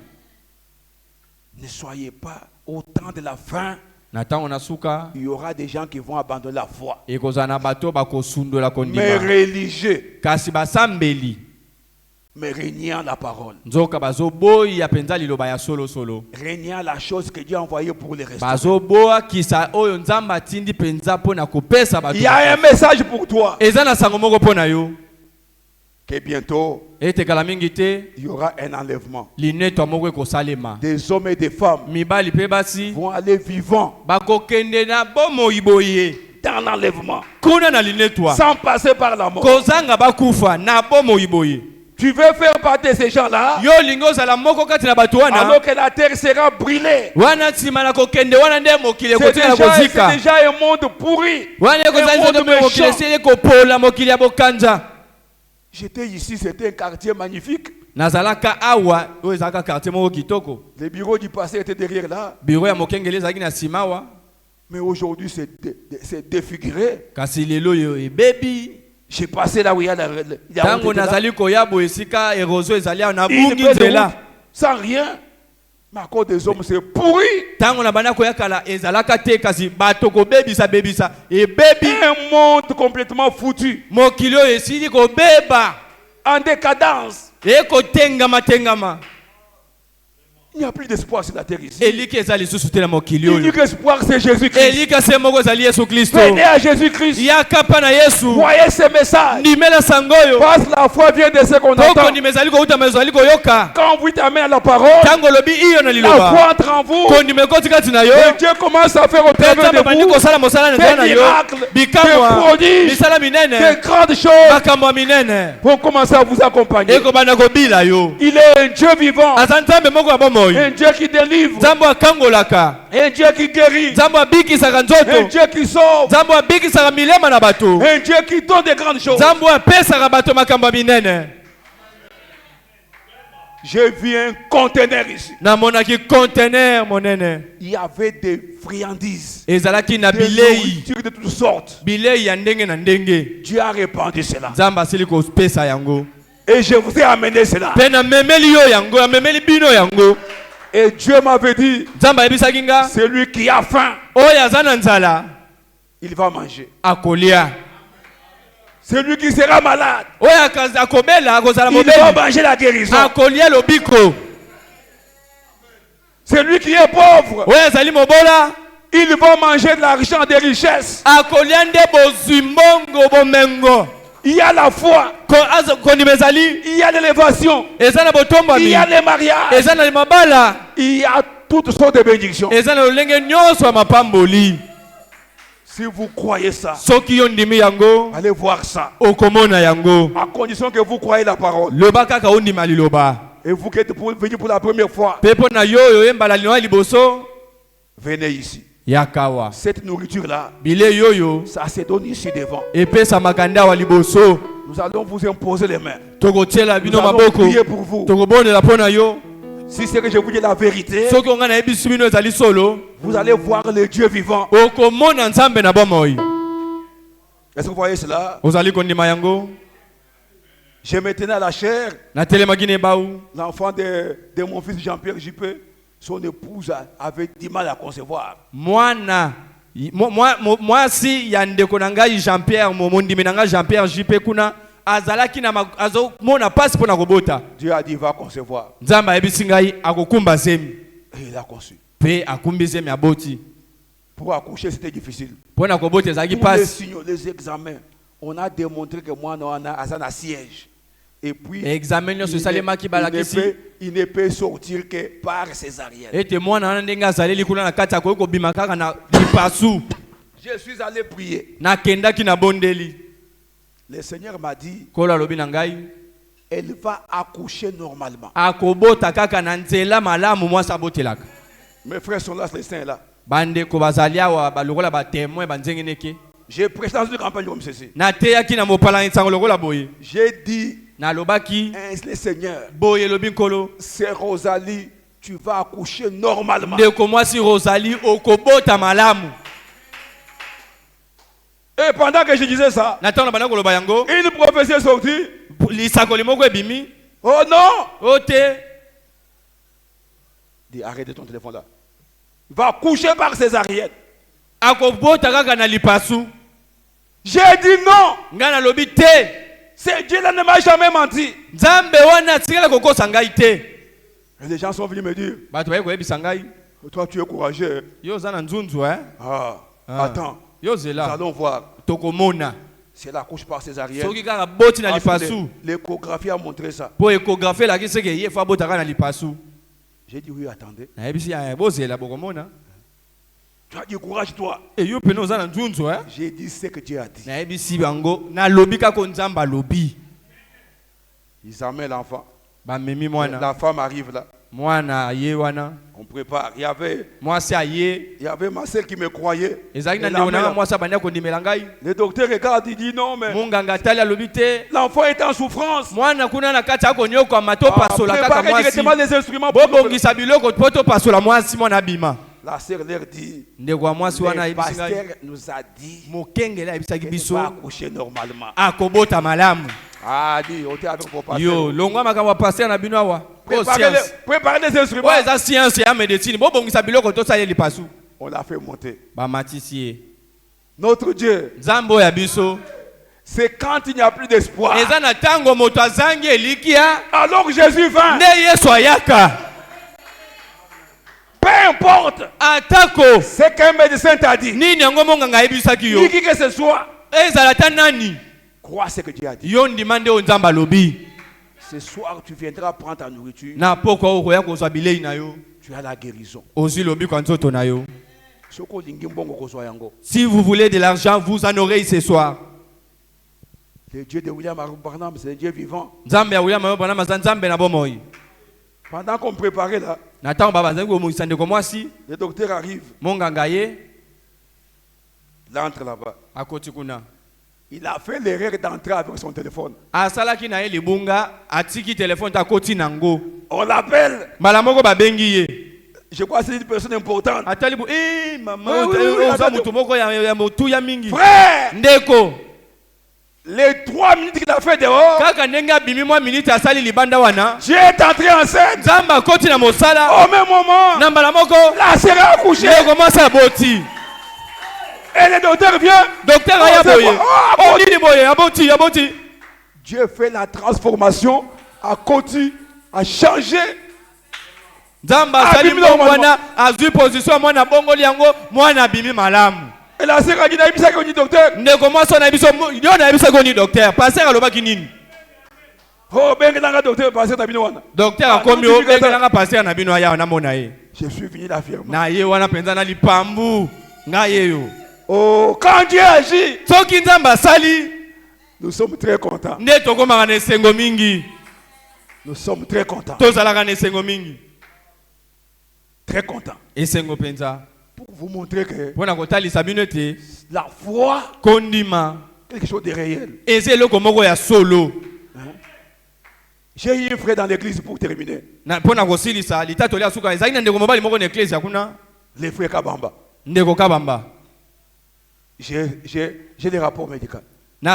Ne soyez pas au temps de la fin. Il y aura des gens qui vont abandonner la foi. Mais religieux. Mais régnant la parole. Régnant la chose que Dieu a envoyée pour les restaurer. Il y a un message pour toi. Que bientôt, il y aura un enlèvement. Des hommes et des femmes vont aller vivants dans l'enlèvement, sans passer par la mort. Tu veux faire partie de ces gens-là, alors que la terre sera brûlée. C'est déjà un monde pourri, un monde méchant. J'étais ici, c'était un quartier magnifique. Les bureaux du passé étaient derrière là. Mais aujourd'hui, c'est défiguré. J'ai passé là où il y a la route sans rien. Mais à cause des hommes, c'est pourri. Un monde complètement foutu. En décadence. Il n'y a plus d'espoir sur la terre ici. L'unique espoir, c'est Jésus-Christ. Venez à Jésus-Christ. Voyez ce message. Parce que la foi vient de ce qu'on entend. Quand vous t'amènez à la parole, la foi entre en vous. Et Dieu commence à faire au travers de vous des miracles, des prodiges, des grandes choses pour commencer à vous accompagner. Il est un Dieu vivant. Un Dieu qui délivre. Un Dieu qui guérit. Un Dieu qui sauve. Un Dieu qui donne des grandes choses. J'ai vu un conteneur ici. Il y avait des friandises, des nourritures de toutes sortes. Dieu a répandu cela. Et je vous ai amené cela. Et Dieu m'avait dit, celui qui a faim, il va manger. Celui qui sera malade, il va manger la guérison. Celui qui est pauvre, il va manger de l'argent, des richesses. Il y a la foi, il y a l'élévation, il y a les mariages, il y a toutes sortes de bénédictions. Si vous croyez ça, allez voir ça. À condition que vous croyez la parole. Et vous qui êtes venus pour la première fois, venez ici. Yakawa. Cette nourriture-là, Bile yoyo. ça se donne ici devant. Epe sa makanda wa liboso. Nous allons vous imposer les mains. Togo tiela bino Nous allons maboko. prier pour vous. Togo bone la pona yo. Si c'est que je vous dis la vérité, Soko ngana ebisu bino ezali solo. vous allez voir le Dieu vivant. Oko mona nzambe na bomoi. Est-ce que vous voyez cela? Ozali kondima yango. Je me tenais à la chair. Na telema gine baou. L'enfant de mon fils Jean-Pierre Juppé, son épouse avait du mal à concevoir. Moi si yandeko nanga Jean-Pierre mondimi nanga Jean-Pierre JP kuna azalaki na azo mona passe pour na kobota. Dieu a dit va concevoir. Nzamba ebisi ngai akokumba zemi. Et il a conçu. Pe akumbi zemi aboti. Pour accoucher c'était difficile. Pour na kobota ezaki Tous passe. les signaux, les examens, on a démontré que moi on a un siège. Et puis Examen sur salema ki balakisi. Il ne peut sortir que par césarienne. Et témoin na ndenga zaleli kuna na kati ko bima kaka na lipasu. Je suis allé prier. Na kenda ki na bondeli. Le Seigneur m'a dit Kola lobi na ngai. Elle va accoucher normalement. Akobota kaka na nzela malamu mwa sabotelaka. Mes frères sont là, les saints là. Bande ko bazalia wa balokola ba témoin banzenge neke. J'ai prêché dans une campagne comme ceci. Na teya ki na mopala nsango lokola boye. J'ai dit Na lobaki le Seigneur, boye lobi nkolo. c'est Rosalie, tu vas accoucher normalement. Ndeko mwasi Rosalie okobota malamu. Et pendant que je disais ça, Natana bana koloba yango. une prophétie est sortie. Lisakoli moko ebimi. Oh non! Ote. Dis arrête ton téléphone là. Va coucher par césarienne. Akobota kaka na lipasu. J'ai dit non. Ngana lobi te. C'est Dieu là ne m'a jamais menti. Nzambe wana tikela kokosa ngai te. Et les gens sont venus me dire, Bato baye koyebisa ngai. toi tu es courageux. Yo zana nzunzu hein. Attends. Yo Nous zela. allons voir. Tokomona. C'est la couche par césarienne. Soki kaka boti na lipasu. L'échographie a montré ça. Po échographie la kise ke ye fa bota kana lipasu. J'ai dit oui, attendez. Na yebisi ya bozela bokomona. Tu as dit courage toi. E yo peno zana nzunzu hein. J'ai dit ce que Dieu a dit. Na yebisi bango na lobi kako nzamba lobi. Ils amènent l'enfant. Ba memi mwana. La femme arrive là. Mwana ye wana. On prépare. Il y avait ma sœur qui me croyait. Le docteur regarde, il dit non, mais l'enfant est en souffrance. Préparez directement les instruments pour la sœur leur dit, le pasteur nous a dit qu'il va accoucher normalement. Ah, dit, on était avec vos pasteurs. Préparez les instruments. On l'a fait monter. Notre Dieu, c'est quand il n'y a plus d'espoir. Alors que Jésus vint. Peu importe ce qu'un médecin t'a dit, ni qui que ce soit, crois ce que Dieu a dit. Ce soir, tu viendras prendre ta nourriture. Tu as la guérison. Si vous voulez de l'argent, vous en aurez ce soir. Le Dieu de William Branham, c'est un Dieu vivant. Pendant qu'on préparait là, le docteur arrive. Il entre là-bas. Il a fait l'erreur d'entrer avec son téléphone. On l'appelle. Je crois que c'est une personne importante. Frère, les 3 minutes qu'il a fait dehors, Dieu est entré en scène. Au même moment, la sœur a accouché. Et le docteur vient. Dieu fait la transformation, a continué, a changé. Et la sœur a dit, docteur. Oh, docteur, je suis venu l'affirmer. Oh, quand Dieu agit, nous sommes très contents. Nous sommes très contents. Très contents. Pour vous montrer que la foi, quelque chose de réel. J'ai eu un frère dans l'église pour terminer. Les frères Kabamba. J'ai des rapports médicaux. Il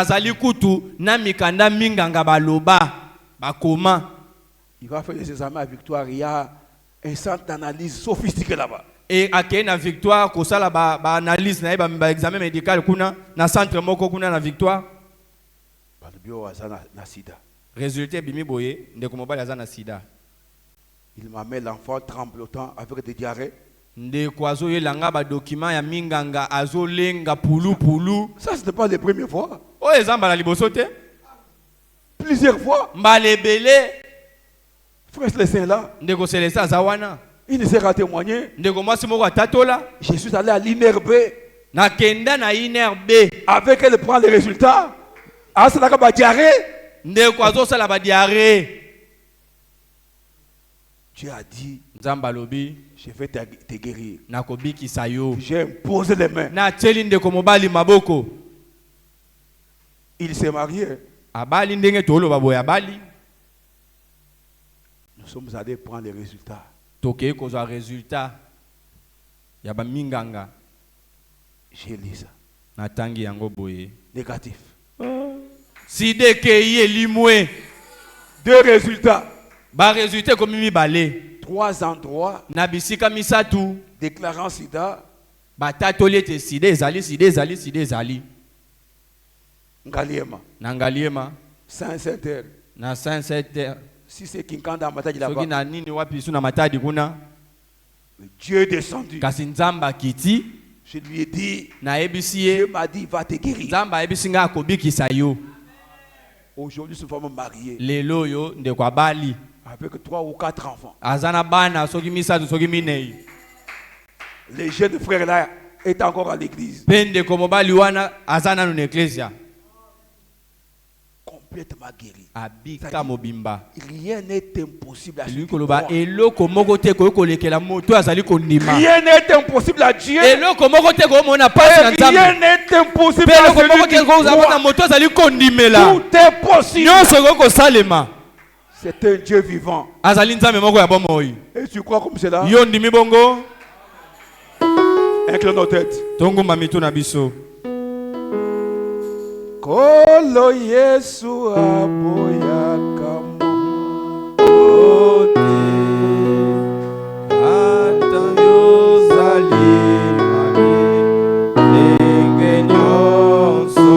va faire des examens à Victoire. Il y a un centre d'analyse sophistiqué là-bas. Et à Kenya Victoire, ko sala ba analyse na ba examen médical kuna na centre moko kuna na Victoire. Ba bio azana na sida. Résultat bimi boye ndeko mobali azana sida. Il m'a mis l'enfant tremblotant avec des diarrhées. Ndeko azo yelanga ba document ya minganga azo lenga pulu pulu. Ça ce n'est pas la première fois. O ezamba la liboso te. Plusieurs fois. Mbalebele. Frère Célestin là. Ndeko Célestin azawana. Il ne s'est pas témoigné. Je suis allé à l'INRB. Avec elle prend les résultats. Ah, c'est là que Dieu a dit, je vais te guérir. J'ai imposé les mains. Il s'est marié. Nous sommes allés prendre les résultats. Toke koza résultat ya ba minganga. J'ai lu ça. Na tangi yango boye. Négatif. Si de ke limwe. Deux résultats. Ba résultat comme mi balé. 3 endroits. Na bisika misatu. Déclarant sida. Ba tatolete sida ezali. Ngaliema. Na ngaliema. Saint-Saint-Terre. Na Saint-Saint-Terre. Si c'est Kinkanda Matadi là-bas. Dieu est descendu. Je lui ai dit. Dieu m'a dit, va te guérir. Aujourd'hui, nous sommes mariés. Avec 3 ou 4 enfants. Les jeunes frères là est encore à l'église. Complètement guéri. Rien n'est impossible à Dieu. Rien n'est impossible à Dieu. Rien n'est impossible à celui qui croit. Tout est possible. C'est un Dieu vivant. Et tu crois comme cela? Incline nos têtes. Kolo Yesu aboya kamote atayo zalimani nengenyoso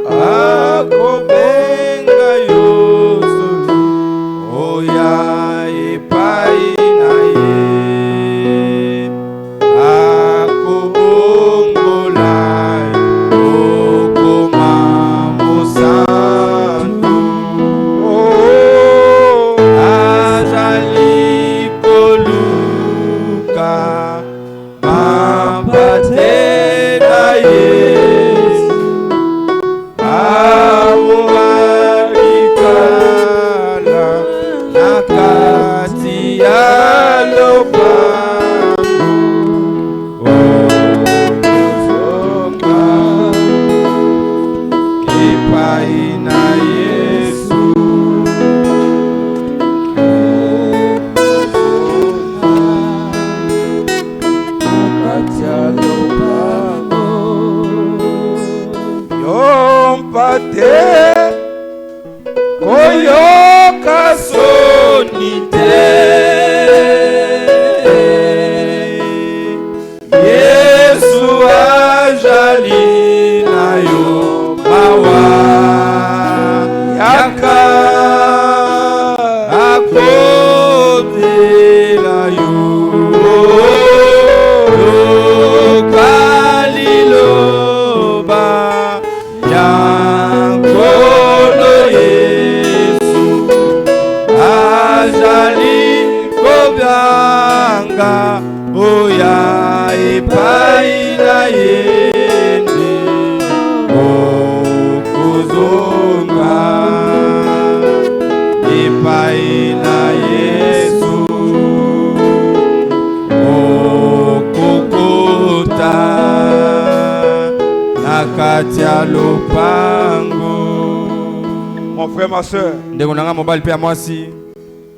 akobenga yoso oya epai na ye akobongola Epai na Yesu. katia lopango. Mon frère, ma soeur, ndengonanga mobali pe mwasi,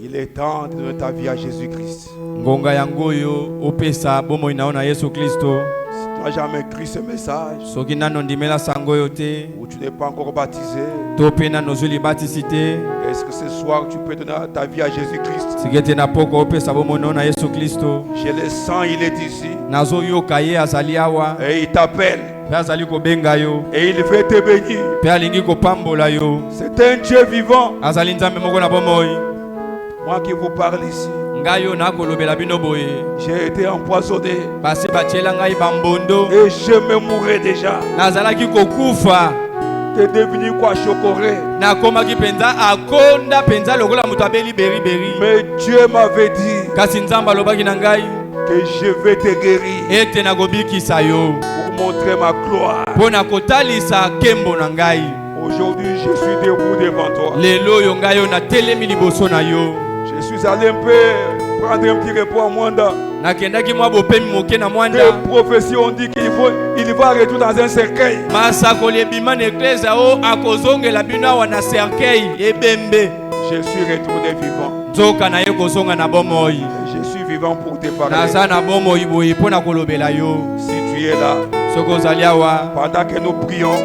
il est temps de donner ta vie à Jésus-Christ. Ngonga yango yo opesa bomo inaona Yesu Kristo. Tu n'as jamais écrit ce message, soki nano ndimela sango yo te, ou tu n'es pas encore baptisé, to pe nano zuli batisite, est-ce que ce soir tu peux donner ta vie à Jésus-Christ? sigete na poko opesa bomo inaona Yesu Kristo. Je le sens, il est ici. Nazo yo kaye azali awa, et il t'appelle, pe azali ko benga yo, et il veut te bénir. Pe alingi ko pambola yo. C'est un Dieu vivant. Azali nzambe moko na bomoi. Moi qui vous parle ici, j'ai été empoisonné et je me mourrais déjà. Tu es devenu quoi, chocoré? Mais Dieu m'avait dit que je vais te guérir pour montrer ma gloire. Aujourd'hui, je suis debout devant toi. Je suis allé un peu prendre un petit repos à Mwanda. Les prophéties ont dit qu'il va retourner dans un cercueil. Je suis retourné vivant. Je suis vivant pour te parler. Si tu es là, pendant que nous prions,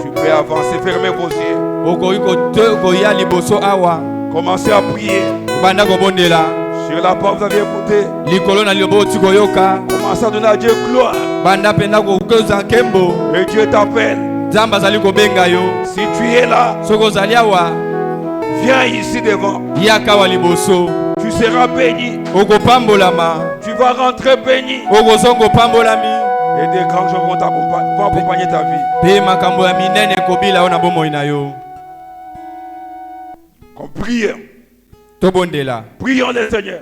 tu peux avancer, fermer vos yeux. Commencez à prier. Sur la porte, vous avez écouté. Commencez à donner à Dieu gloire. Et Dieu t'appelle. Si tu es là, viens ici devant. Tu seras béni. Tu vas rentrer béni. Et des grands gens vont accompagner ta vie. Qu'on prie. Prions le Seigneur.